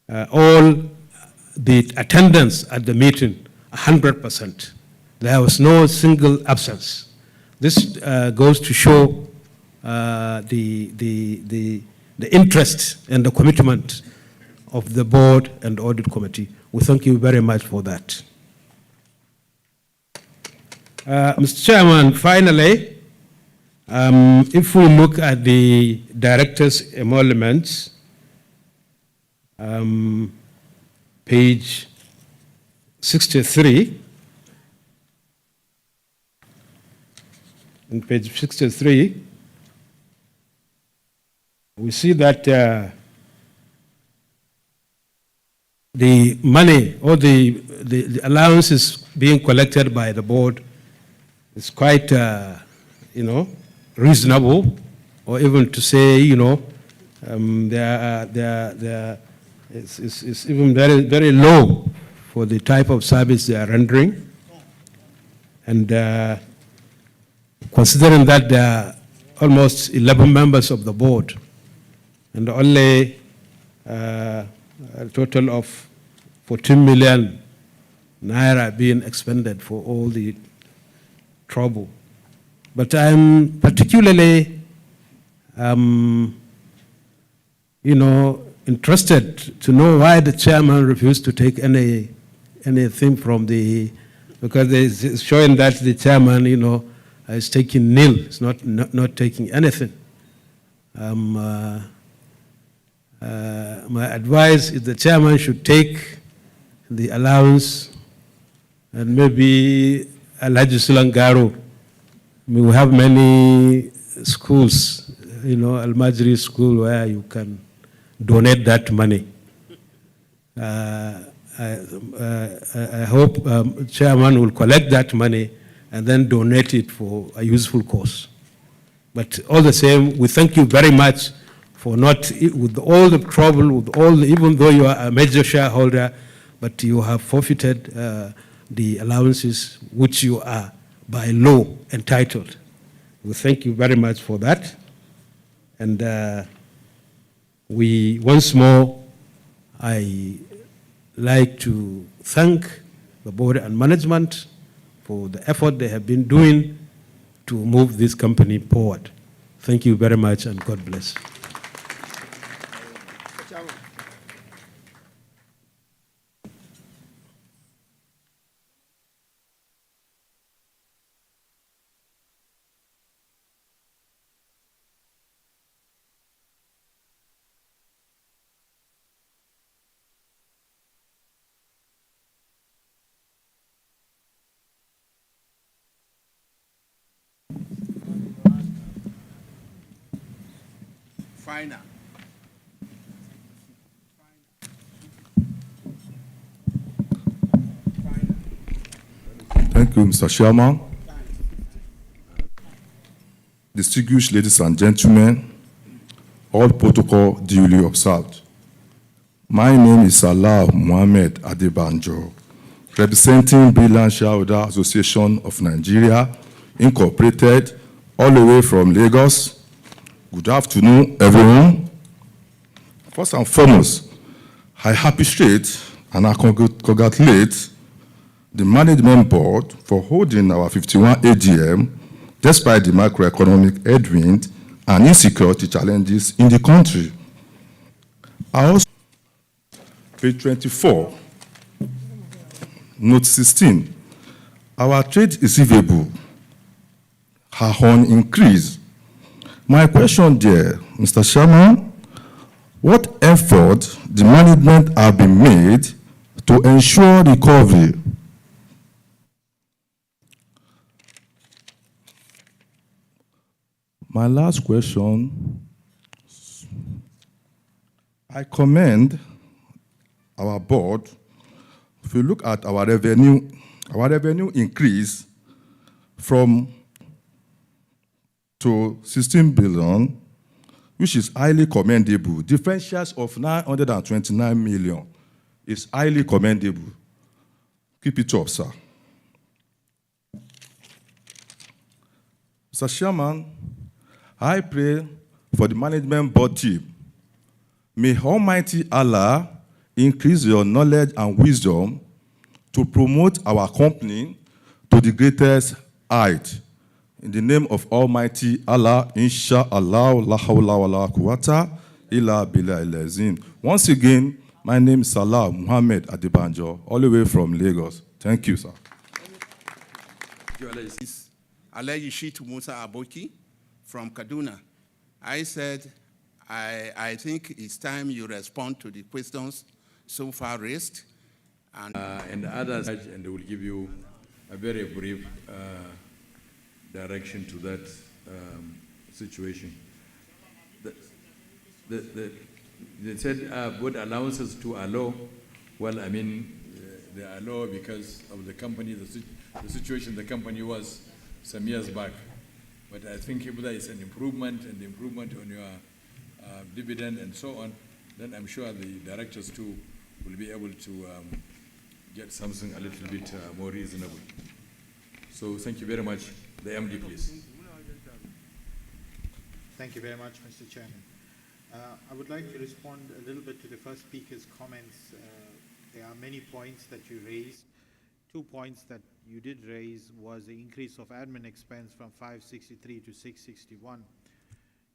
All the attendance at the meeting, 100%. There was no single absence. This goes to show the interest and the commitment of the board and the audit committee. We thank you very much for that. Mr. Chairman, finally, if we look at the director's emoluments, page 63, on page 63, we see that the money or the allowances being collected by the board is quite, reasonable, or even to say, it's even very, very low for the type of service they are rendering. And considering that there are almost 11 members of the board, and only a total of 14 million naira being expended for all the trouble. But I'm particularly, interested to know why the chairman refused to take anything from the, because it's showing that the chairman, is taking nil, it's not taking anything. My advice is the chairman should take the allowance, and maybe Alhaji Sulangaro. We have many schools, Al-Majri school, where you can donate that money. I hope chairman will collect that money and then donate it for a useful cause. But all the same, we thank you very much for not, with all the trouble, even though you are a major shareholder, but you have forfeited the allowances which you are by law entitled. We thank you very much for that. And once more, I like to thank the board and management for the effort they have been doing to move this company forward. Thank you very much, and God bless. Final. Thank you, Mr. Chairman. Distinguished ladies and gentlemen, all protocol duly observed. My name is Salah Mohammed Adebanjo, representing Brilliant Shareholder Association of Nigeria, Incorporated, all the way from Lagos. Good afternoon, everyone. First and foremost, I appreciate and I congratulate the management board for holding our 51 AGM despite the macroeconomic headwind and insecurity challenges in the country. I also, page 24, note 16, our trade receivable are on increase. My question there, Mr. Chairman, what effort the management have been made to ensure recovery? My last question, I commend our board. If you look at our revenue increase from to 16 billion, which is highly commendable. Differentials of 929 million is highly commendable. Keep it up, sir. Mr. Chairman, I pray for the management board team May Almighty Allah increase your knowledge and wisdom to promote our company to the greatest height. In the name of Almighty Allah, Insha'Allah, la hawla wa la quwwata illa billahi al-azim. Once again, my name is Salah Muhammad Adebanjo, all the way from Lagos. Thank you, sir. Alaji Shitu Musa Aboki from Kaduna. I said, I think it's time you respond to the questions so far raised. And others, and they will give you a very brief direction to that situation. They said what allowances to allow. Well, I mean, they allow because of the company, the situation the company was some years back. But I think if there is an improvement and improvement on your dividend and so on, then I'm sure the directors too will be able to get something a little bit more reasonable. So thank you very much. The MD, please. Thank you very much, Mr. Chairman. I would like to respond a little bit to the first speaker's comments. There are many points that you raised. 2 points that you did raise was the increase of admin expense from 563 to 661.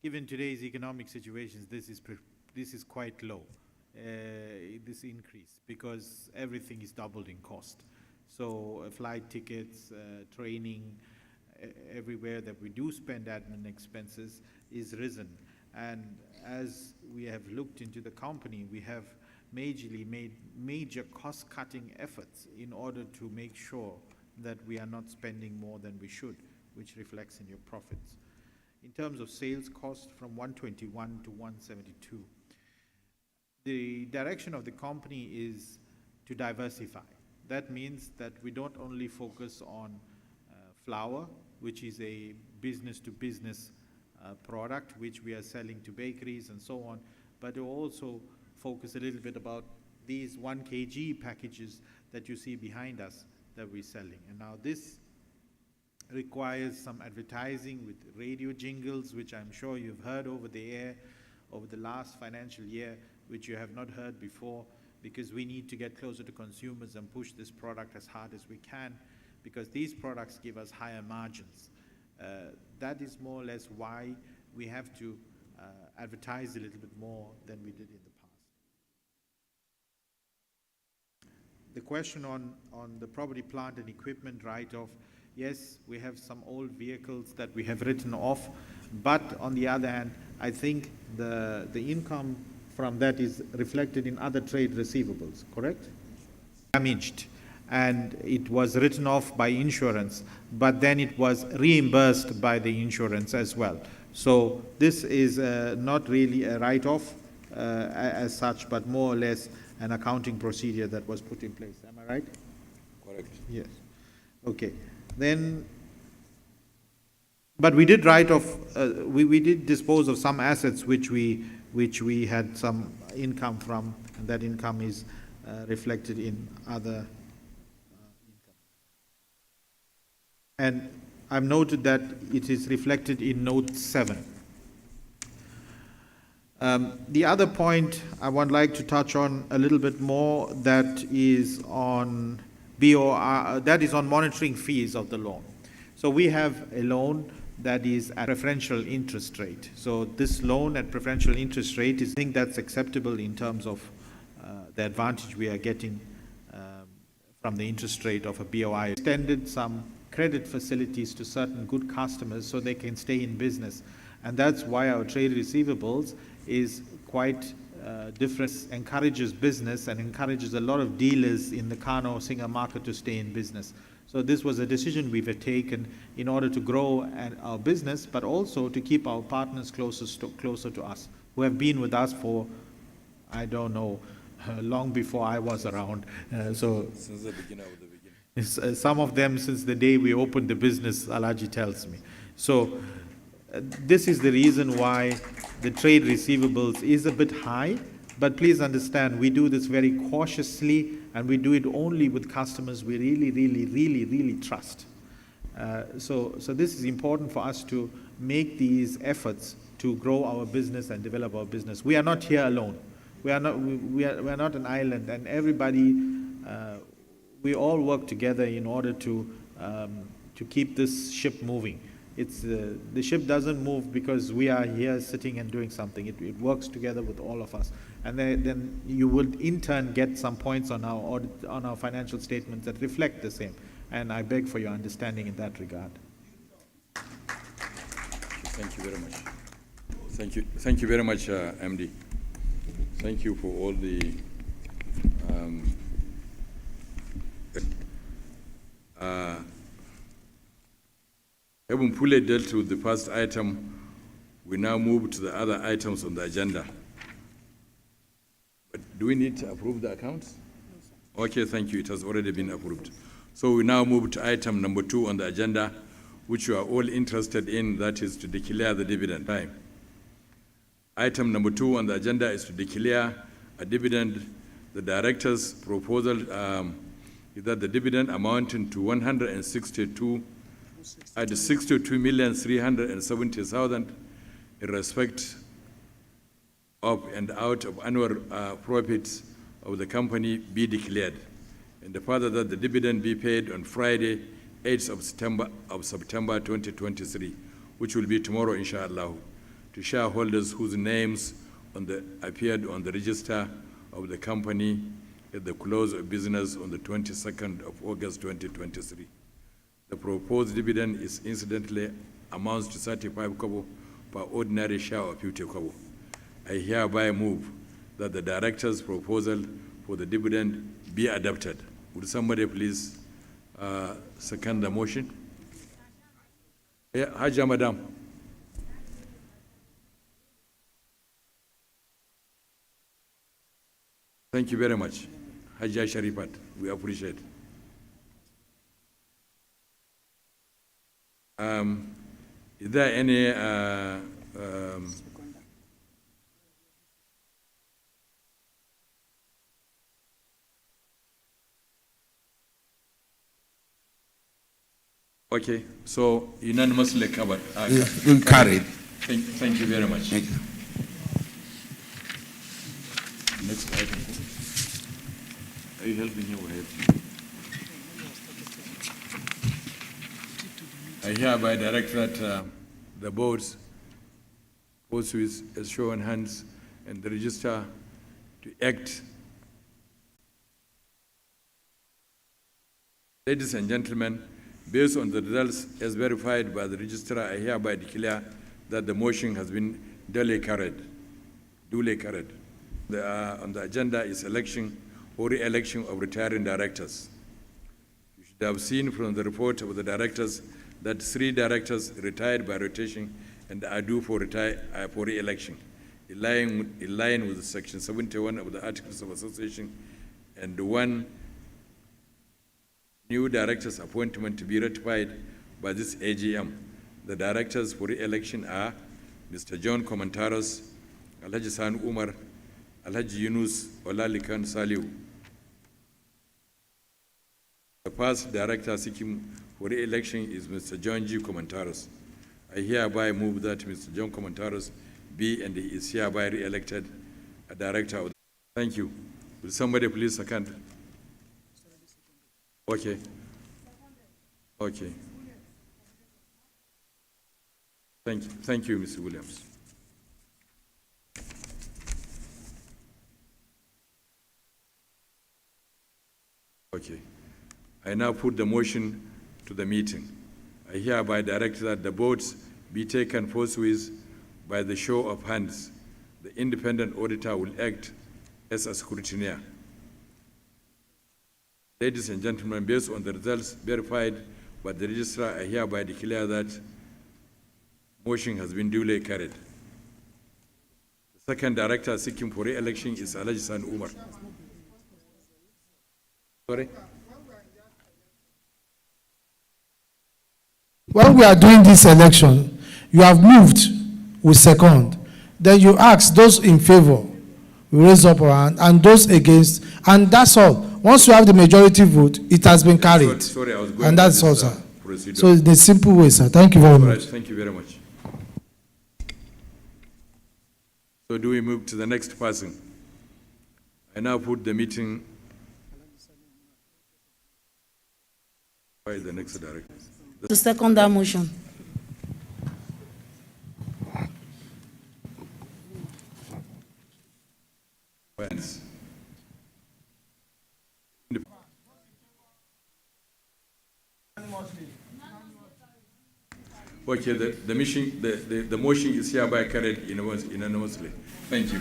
Given today's economic situations, this is quite low, this increase, because everything is doubled in cost. So flight tickets, training, everywhere that we do spend admin expenses is risen. And as we have looked into the company, we have majorly made major cost-cutting efforts in order to make sure that we are not spending more than we should, which reflects in your profits. In terms of sales cost, from 121 to 172, the direction of the company is to diversify. That means that we don't only focus on flour, which is a business-to-business product, which we are selling to bakeries and so on, but to also focus a little bit about these 1 kg packages that you see behind us that we're selling. And now this requires some advertising with radio jingles, which I'm sure you've heard over the air over the last financial year, which you have not heard before, because we need to get closer to consumers and push this product as hard as we can, because these products give us higher margins. That is more or less why we have to advertise a little bit more than we did in the past. The question on the property, plant and equipment write-off, yes, we have some old vehicles that we have written off, but on the other hand, I think the income from that is reflected in other trade receivables, correct? Damaged, and it was written off by insurance, but then it was reimbursed by the insurance as well. So this is not really a write-off as such, but more or less an accounting procedure that was put in place. Am I right? Correct. Yes. Okay. Then, but we did write off, we did dispose of some assets which we had some income from, and that income is reflected in other income. And I've noted that it is reflected in note 7. The other point I would like to touch on a little bit more, that is on BOR, that is on monitoring fees of the loan. So we have a loan that is at preferential interest rate. So this loan at preferential interest rate is, I think that's acceptable in terms of the advantage we are getting from the interest rate of a BOI. Extended some credit facilities to certain good customers so they can stay in business. And that's why our trade receivables is quite different, encourages business and encourages a lot of dealers in the Kano Singa market to stay in business. So this was a decision we've taken in order to grow our business, but also to keep our partners closer to us, who have been with us for, I don't know, long before I was around. Since the beginning of the beginning. Some of them since the day we opened the business, Alaji tells me. So this is the reason why the trade receivables is a bit high, but please understand, we do this very cautiously, and we do it only with customers we really trust. So this is important for us to make these efforts to grow our business and develop our business. We are not here alone. we are not an island, and everybody, we all work together in order to keep this ship moving. It's the ship doesn't move because we are here sitting and doing something. It works together with all of us, and then you will in turn get some points on our audit, on our financial statements that reflect the same. And I beg for your understanding in that regard. Thank you very much. Thank you very much, MD. Thank you for all the having fully dealt with the first item, we now move to the other items on the agenda. But do we need to approve the accounts? Okay, thank you. It has already been approved. So we now move to item number 2 on the agenda, which you are all interested in, that is to declare the dividend time. Item number 2 on the agenda is to declare a dividend. The director's proposal is that the dividend amounting to 62,370,000 in respect of and out of annual profits of the company be declared, and further that the dividend be paid on Friday, 8th of September 2023, which will be tomorrow, inshallah, to shareholders whose names appeared on the register of the company at the close of business on the 22nd of August 2023. The proposed dividend is incidentally amounts to 35 kobo per ordinary share of 50 kobo. I hereby move that the director's proposal for the dividend be adopted. Would somebody please second the motion? Yeah, Haja Madam. Thank you very much. Haja Sharifat, we appreciate it. Is there any okay, so unanimously covered. Carried. Thank you very much. Thank you. Next item. Are you helping him with it? I hereby direct that the boards, both with a show on hands and the register, to act. Ladies and gentlemen, based on the results as verified by the registrar, I hereby declare that the motion has been duly carried. On the agenda is election or re-election of retiring directors. You should have seen from the report of the directors that 3 directors retired by rotation and are due for re-election, in line with Section 71 of the Articles of Association, and 1 new director's appointment to be ratified by this AGM. The directors for re-election are Mr. John Komantaros, Alhaji San Umar, Alhaji Yunus Olalikan Saliu. The first director seeking for re-election is Mr. John G. Komantaros. I hereby move that Mr. John Komantaros be and he is hereby re-elected a director of the... Thank you. Will somebody please second? Okay. Okay. Thank you, Mr. Williams. Okay. I now put the motion to the meeting. I hereby direct that the votes be taken forthwith by the show of hands. The independent auditor will act as a scrutineer. Ladies and gentlemen, based on the results verified by the registrar, I hereby declare that motion has been duly carried. The second director seeking for re-election is Alhaji San Umar. Sorry? When we are doing this election, you have moved with second. Then you ask those in favor, we raise up our hand, and those against, and that's all. Once you have the majority vote, it has been carried. Sorry, I was going and that's all, this, sir. procedure. So it's the simple way, sir. Thank you very much. Right, thank you very much. So do we move to the next person? I now put the meeting by the next director. To second that motion. Wins. Okay, the motion is hereby carried unanimously. Thank you.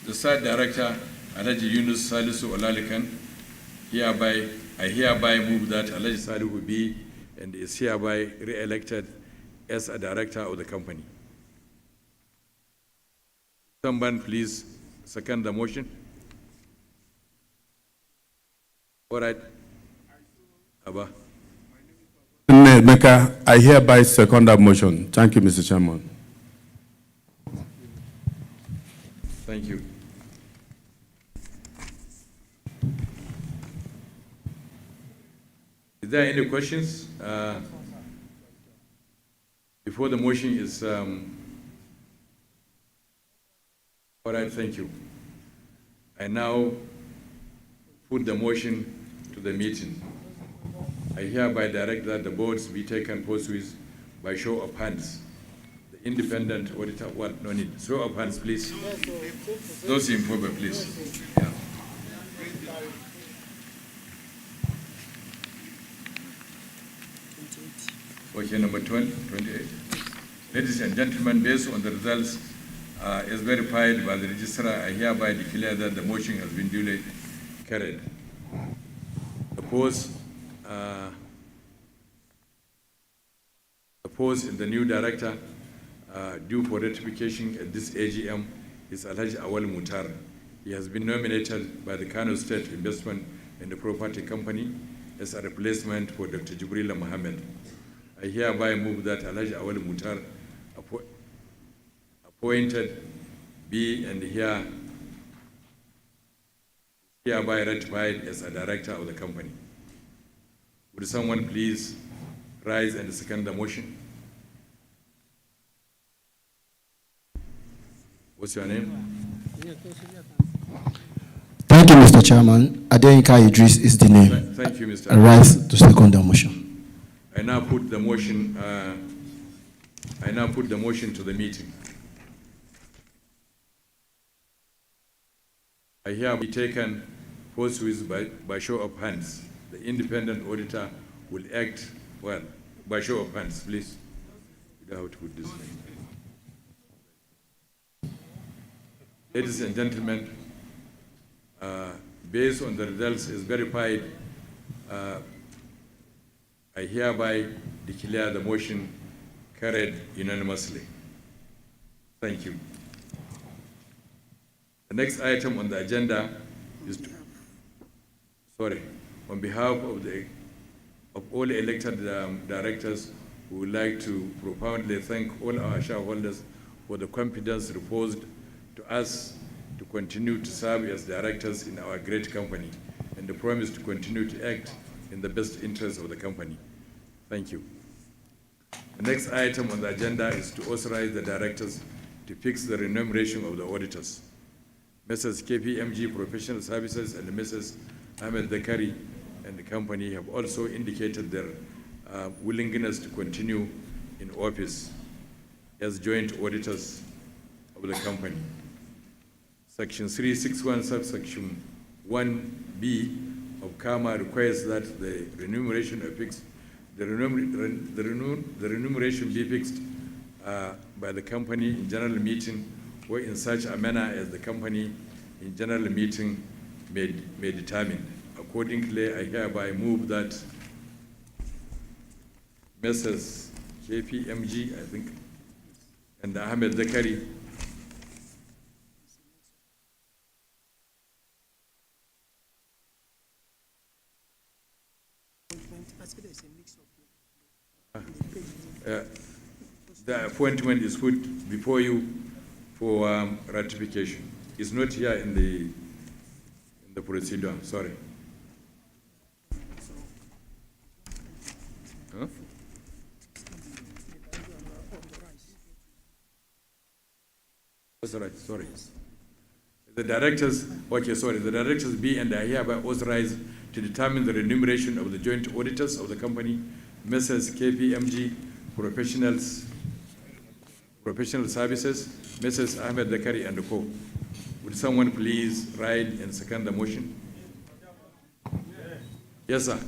The third director, Alhaji Yunus Salisu Olalikan, I hereby move that Alhaji Salihu be and is hereby re-elected as a director of the company. Someone please second the motion. All right. Abba. Meka, I hereby second that motion. Thank you, Mr. Chairman. Thank you. Is there any questions? Before the motion is, all right, thank you. I now put the motion to the meeting. I hereby direct that the boards be taken forthwith by show of hands. The independent auditor, well, no need. Show of hands, please. Those in favor, please. Yeah. Okay, number 28. Ladies and gentlemen, based on the results as verified by the registrar, I hereby declare that the motion has been duly carried. The post in the new director due for ratification at this AGM is Alhaji Awal Mutar. He has been nominated by the Kano State Investment and Property Company as a replacement for Dr. Jibrila Mohammed. I hereby move that Alhaji Awal Mutar appointed be and hereby ratified as a director of the company. Would someone please rise and second the motion? What's your name? Thank you, Mr. Chairman. Adeyinka Idris is the name. Thank you, Mr. I rise to second the motion. I now put the motion. To the meeting. I hereby be taken forthwith by show of hands. The independent auditor will act, well, by show of hands, please. You know how to put this thing. Ladies and gentlemen, based on the results is verified, I hereby declare the motion carried unanimously. Thank you. The next item on the agenda is on behalf of all elected directors, we would like to profoundly thank all our shareholders for the confidence reposed to us to continue to serve as directors in our great company and the promise to continue to act in the best interest of the company. Thank you. The next item on the agenda is to authorize the directors to fix the remuneration of the auditors. Messrs. KPMG Professional Services and Mrs. Ahmed Dakari and the company have also indicated their willingness to continue in office as joint auditors of the company. Section 361, subsection 1B of KAMA requires that the remuneration be fixed by the company in general meeting or in such a manner as the company in general meeting may determine. Accordingly, I hereby move that Messrs. KPMG, I think, and Ahmed Zakari the appointment is put before you for ratification. It's not here in the procedure. Sorry. Huh? That's right. Sorry. The directors be and are hereby authorized to determine the remuneration of the joint auditors of the company, Messrs. KPMG Professional Services, Messrs. Ahmed Zakari and Co. Would someone please write and second the motion? Yes, sir.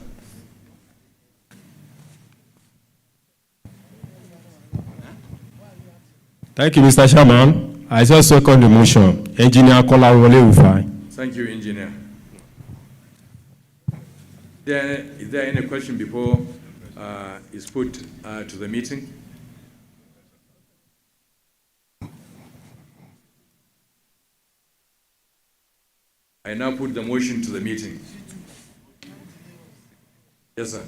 Thank you, Mr. Chairman. I just second the motion. Engineer Kolawole Ufai. Thank you, Engineer. Is there any question before is put to the meeting? I now put the motion to the meeting. Yes, sir.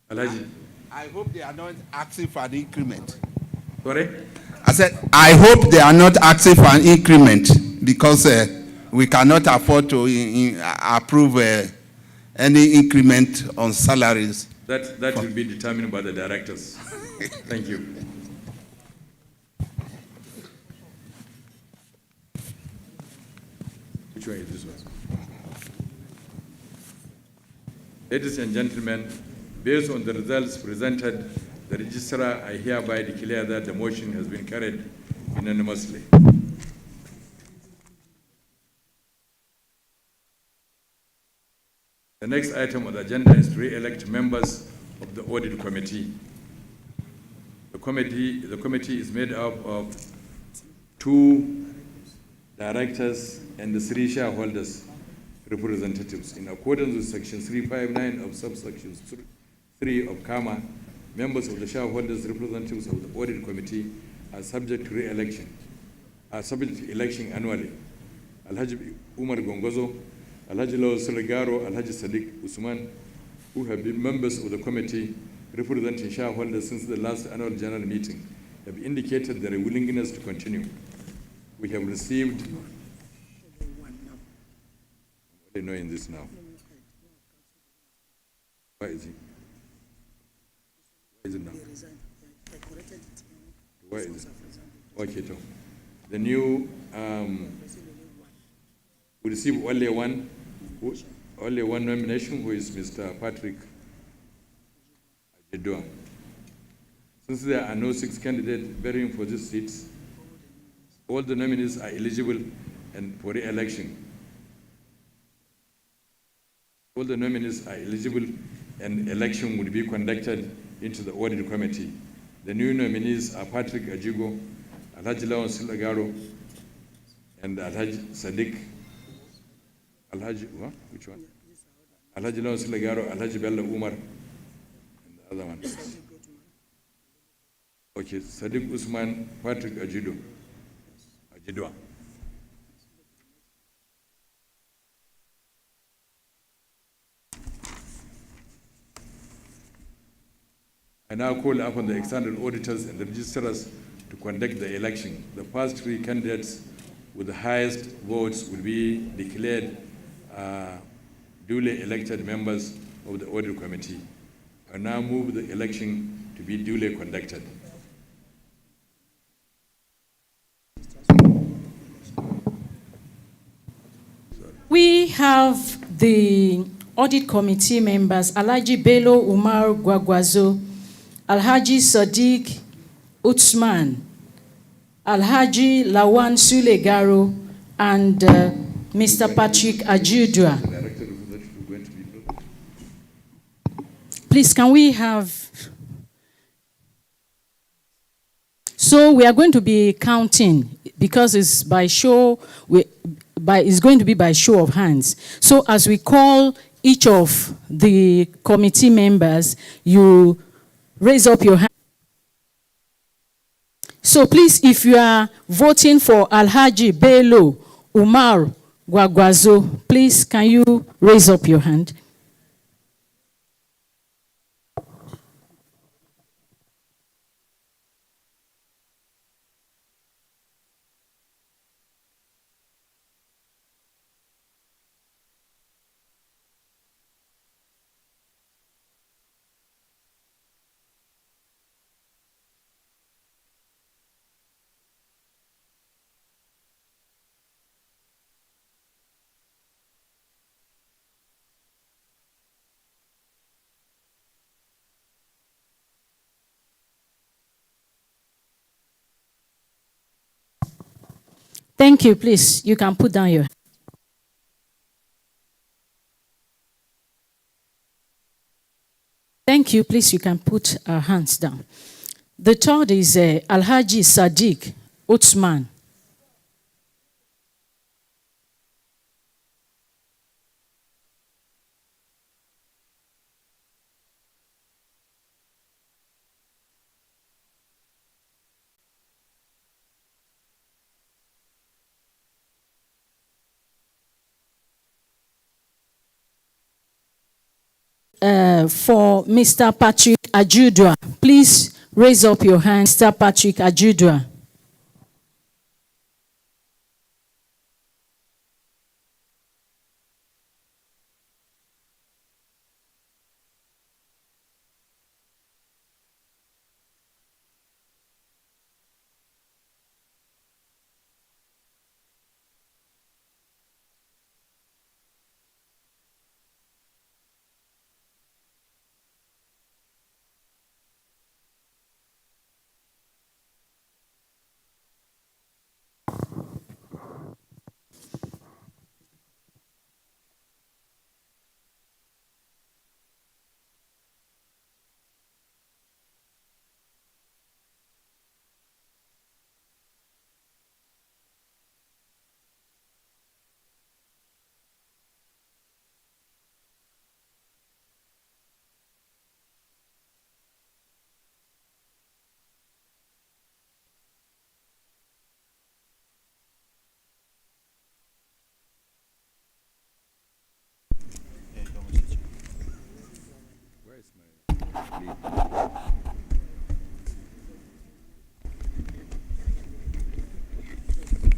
Alhaji. I hope they are not asking for an increment. Sorry? I said, I hope they are not asking for an increment because we cannot afford to approve any increment on salaries. That will be determined by the directors. Thank you. Which one is this one? Ladies and gentlemen, based on the results presented, the registrar, I hereby declare that the motion has been carried unanimously. The next item on the agenda is to re-elect members of the audit committee. The committee is made up of 2 directors and the 3 shareholders representatives. In accordance with section 359 of subsection 3 of KAMA, members of the shareholders representatives of the audit committee are subject to re-election, are subject to election annually. Alhaji Umar Gongozo, Alhaji Lawal Sulegaro, Alhaji Sadiq Usman, who have been members of the committee representing shareholders since the last annual general meeting, have indicated their willingness to continue. We have received, I'm knowing this now. Why is he? Why is it now? Why is it? Okay, Tom. The new, we received only one nomination, who is Mr. Patrick Ajedua. Since there are no 6 candidates vying for these seats, all the nominees are eligible and for re-election. All the nominees are eligible and election would be conducted into the audit committee. The new nominees are Patrick Ajigo, Alhaji Lawan Silagaro, and Alhaji Sadiq. Alhaji, what? Which one? Alhaji Lawan Silagaro, Alhaji Bello Umar, and the other one. Okay, Sadiq Usman, Patrick Ajidua. I now call upon the external auditors and the registrars to conduct the election. The first 3 candidates with the highest votes will be declared duly elected members of the audit committee. I now move the election to be duly conducted. We have the audit committee members, Alhaji Bello Umar Gwagwazo, Alhaji Sadiq Usman, Alhaji Lawan Sulegaro, and Mr. Patrick Ajudua. Please, can we have... So we are going to be counting because it's by show, it's going to be by show of hands. So as we call each of the committee members, you raise up your hand. So please, if you are voting for Alhaji Bello Umar Gwagwazo, please can you raise up your hand? Thank you. Please, you can put down your. Thank you. Please, you can put our hands down. The third is Alhaji Sadiq Utsman. For Mr. Patrick Ajudua. Please raise up your hand, Mr. Patrick Ajudua.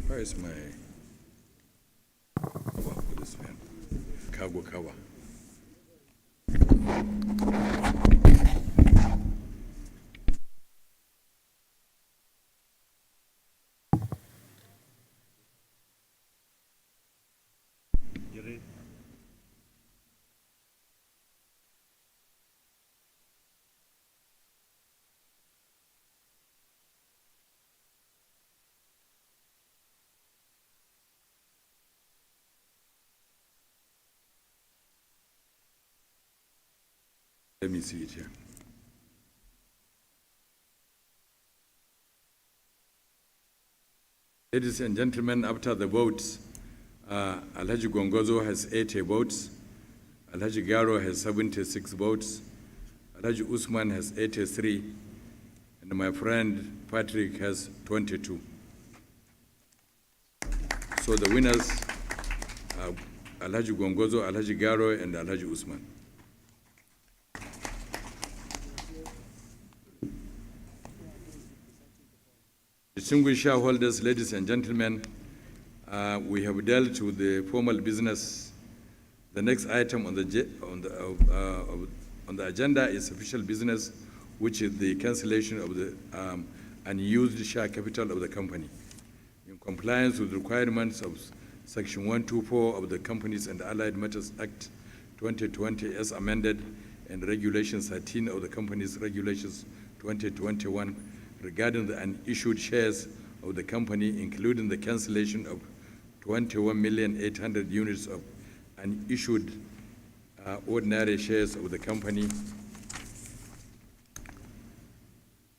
Where is my cover for this pen? Cargo cover. Let me see it here. Ladies and gentlemen, after the votes, Alhaji Gongozo has 80 votes, Alhaji Garo has 76 votes, Alhaji Usman has 83, and my friend Patrick has 22. So the winners are Alhaji Gongozo, Alhaji Garo, and Alhaji Usman. Distinguished shareholders, ladies and gentlemen, we have dealt with the formal business. The next item on the agenda is official business, which is the cancellation of the unused share capital of the company. In compliance with requirements of Section 124 of the Companies and Allied Matters Act 2020 as amended, and Regulation 13 of the Companies Regulations 2021, regarding the unissued shares of the company, including the cancellation of 21,800,000 units of unissued ordinary shares of the company,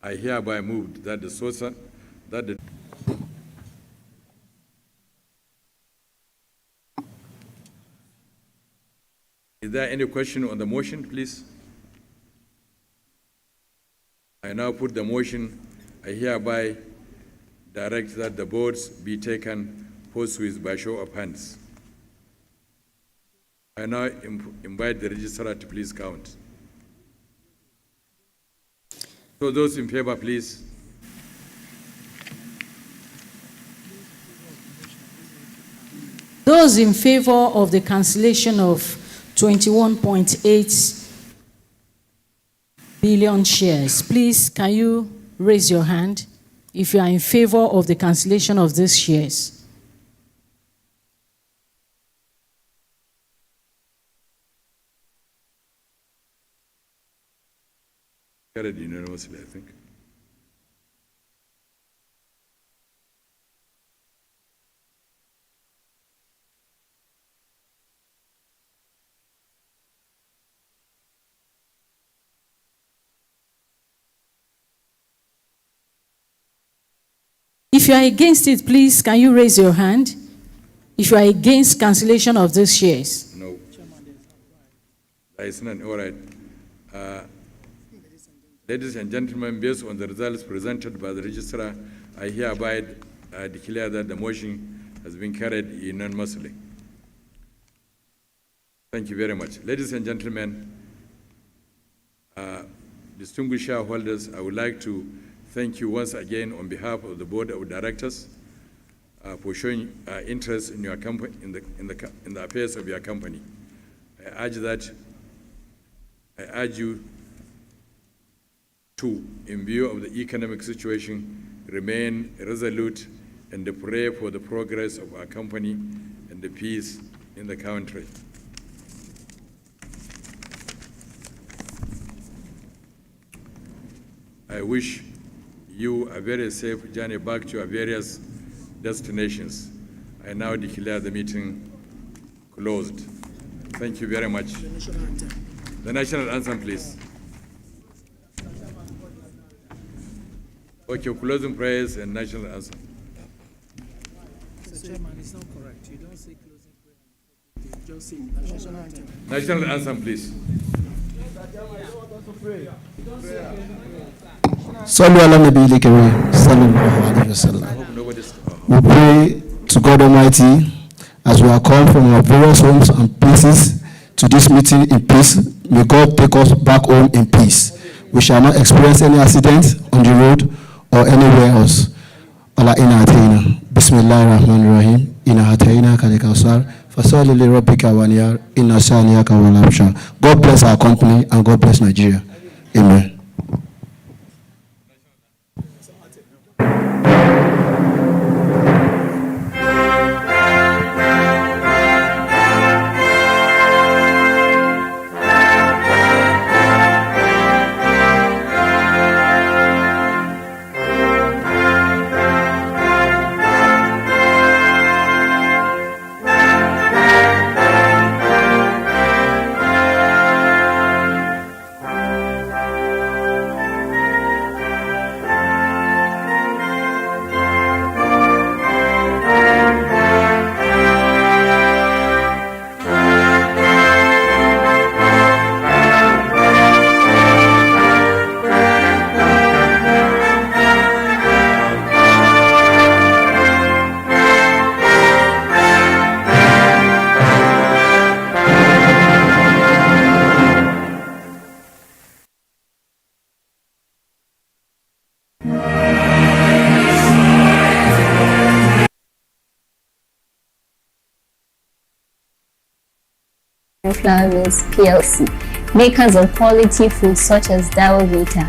I hereby move that the source that the Is there any question on the motion, please? I now put the motion. I hereby direct that the votes be taken forthwith by show of hands. I now invite the registrar to please count. So those in favor, please. Those in favor of the cancellation of 21.8 billion shares, please, can you raise your hand if you are in favor of the cancellation of these shares? Carried unanimously, I think. 。If you are against it, please, can you raise your hand? If you are against cancellation of these shares? No. There is none. All right. Ladies and gentlemen, based on the results presented by the registrar, I hereby declare that the motion has been carried unanimously. Thank you very much. Ladies and gentlemen, distinguished shareholders, I would like to thank you once again on behalf of the Board of Directors for showing interest in your company, in the affairs of your company. I urge you to, in view of the economic situation, remain resolute and pray for the progress of our company and the peace in the country. I wish you a very safe journey back to your various destinations. I now declare the meeting closed. Thank you very much. The national anthem, please. Okay, closing prayers and national anthem. Mr. Chairman, it's not correct. You don't say closing prayer. You just say national anthem. National anthem, please. Sallu ala Nabi Kareem, sallallahu alaihi wasallam. We pray to God Almighty as we are come from our various homes and places to this meeting in peace. May God take us back home in peace. We shall not experience any accident on the road or anywhere else. Allah inna atayna. Bismillahir Rahmanir Rahim. Inna atayna kalikawsar. Fasalli li rabbika waniyar. Inna saniyaka wal abshar. God bless our company and God bless Nigeria. Amen. Flour Mills PLC, makers of quality foods such as Dawavita.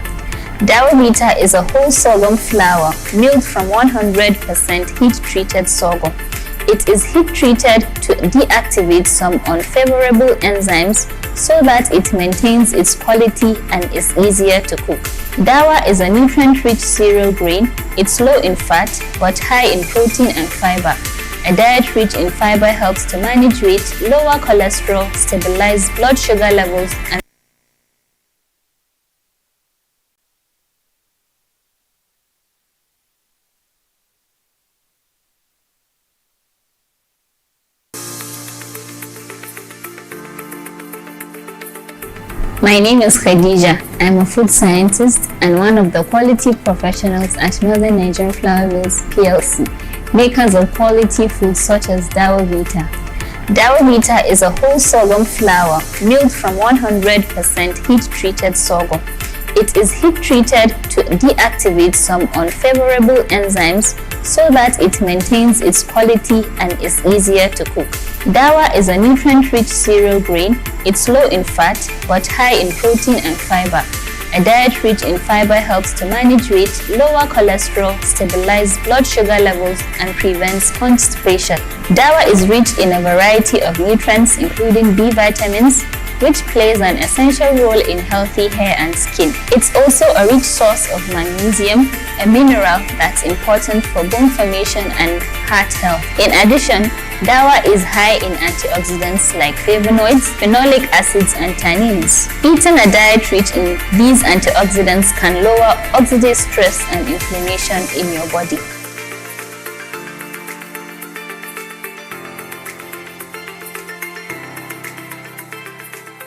Dawavita is a whole sorghum flour milled from 100% heat-treated sorghum. It is heat-treated to deactivate some unfavorable enzymes so that it maintains its quality and is easier to cook. Dawa is a nutrient-rich cereal grain. It's low in fat but high in protein and fiber. A diet rich in fiber helps to manage weight, lower cholesterol, stabilize blood sugar levels, and My name is Khadija. I'm a food scientist and one of the quality professionals at Northern Nigerian Flour Mills PLC, makers of quality foods such as Dawavita. Dawavita is a whole sorghum flour milled from 100% heat-treated sorghum. It is heat-treated to deactivate some unfavorable enzymes so that it maintains its quality and is easier to cook. Dawa is a nutrient-rich cereal grain. It's low in fat but high in protein and fiber. A diet rich in fiber helps to manage weight, lower cholesterol, stabilize blood sugar levels, and prevents constipation. Dawa is rich in a variety of nutrients including B vitamins, which plays an essential role in healthy hair and skin. It's also a rich source of magnesium, a mineral that's important for bone formation and heart health. In addition, Dawa is high in antioxidants like flavonoids, phenolic acids, and tannins. Eating a diet rich in these antioxidants can lower oxidative stress and inflammation in your body.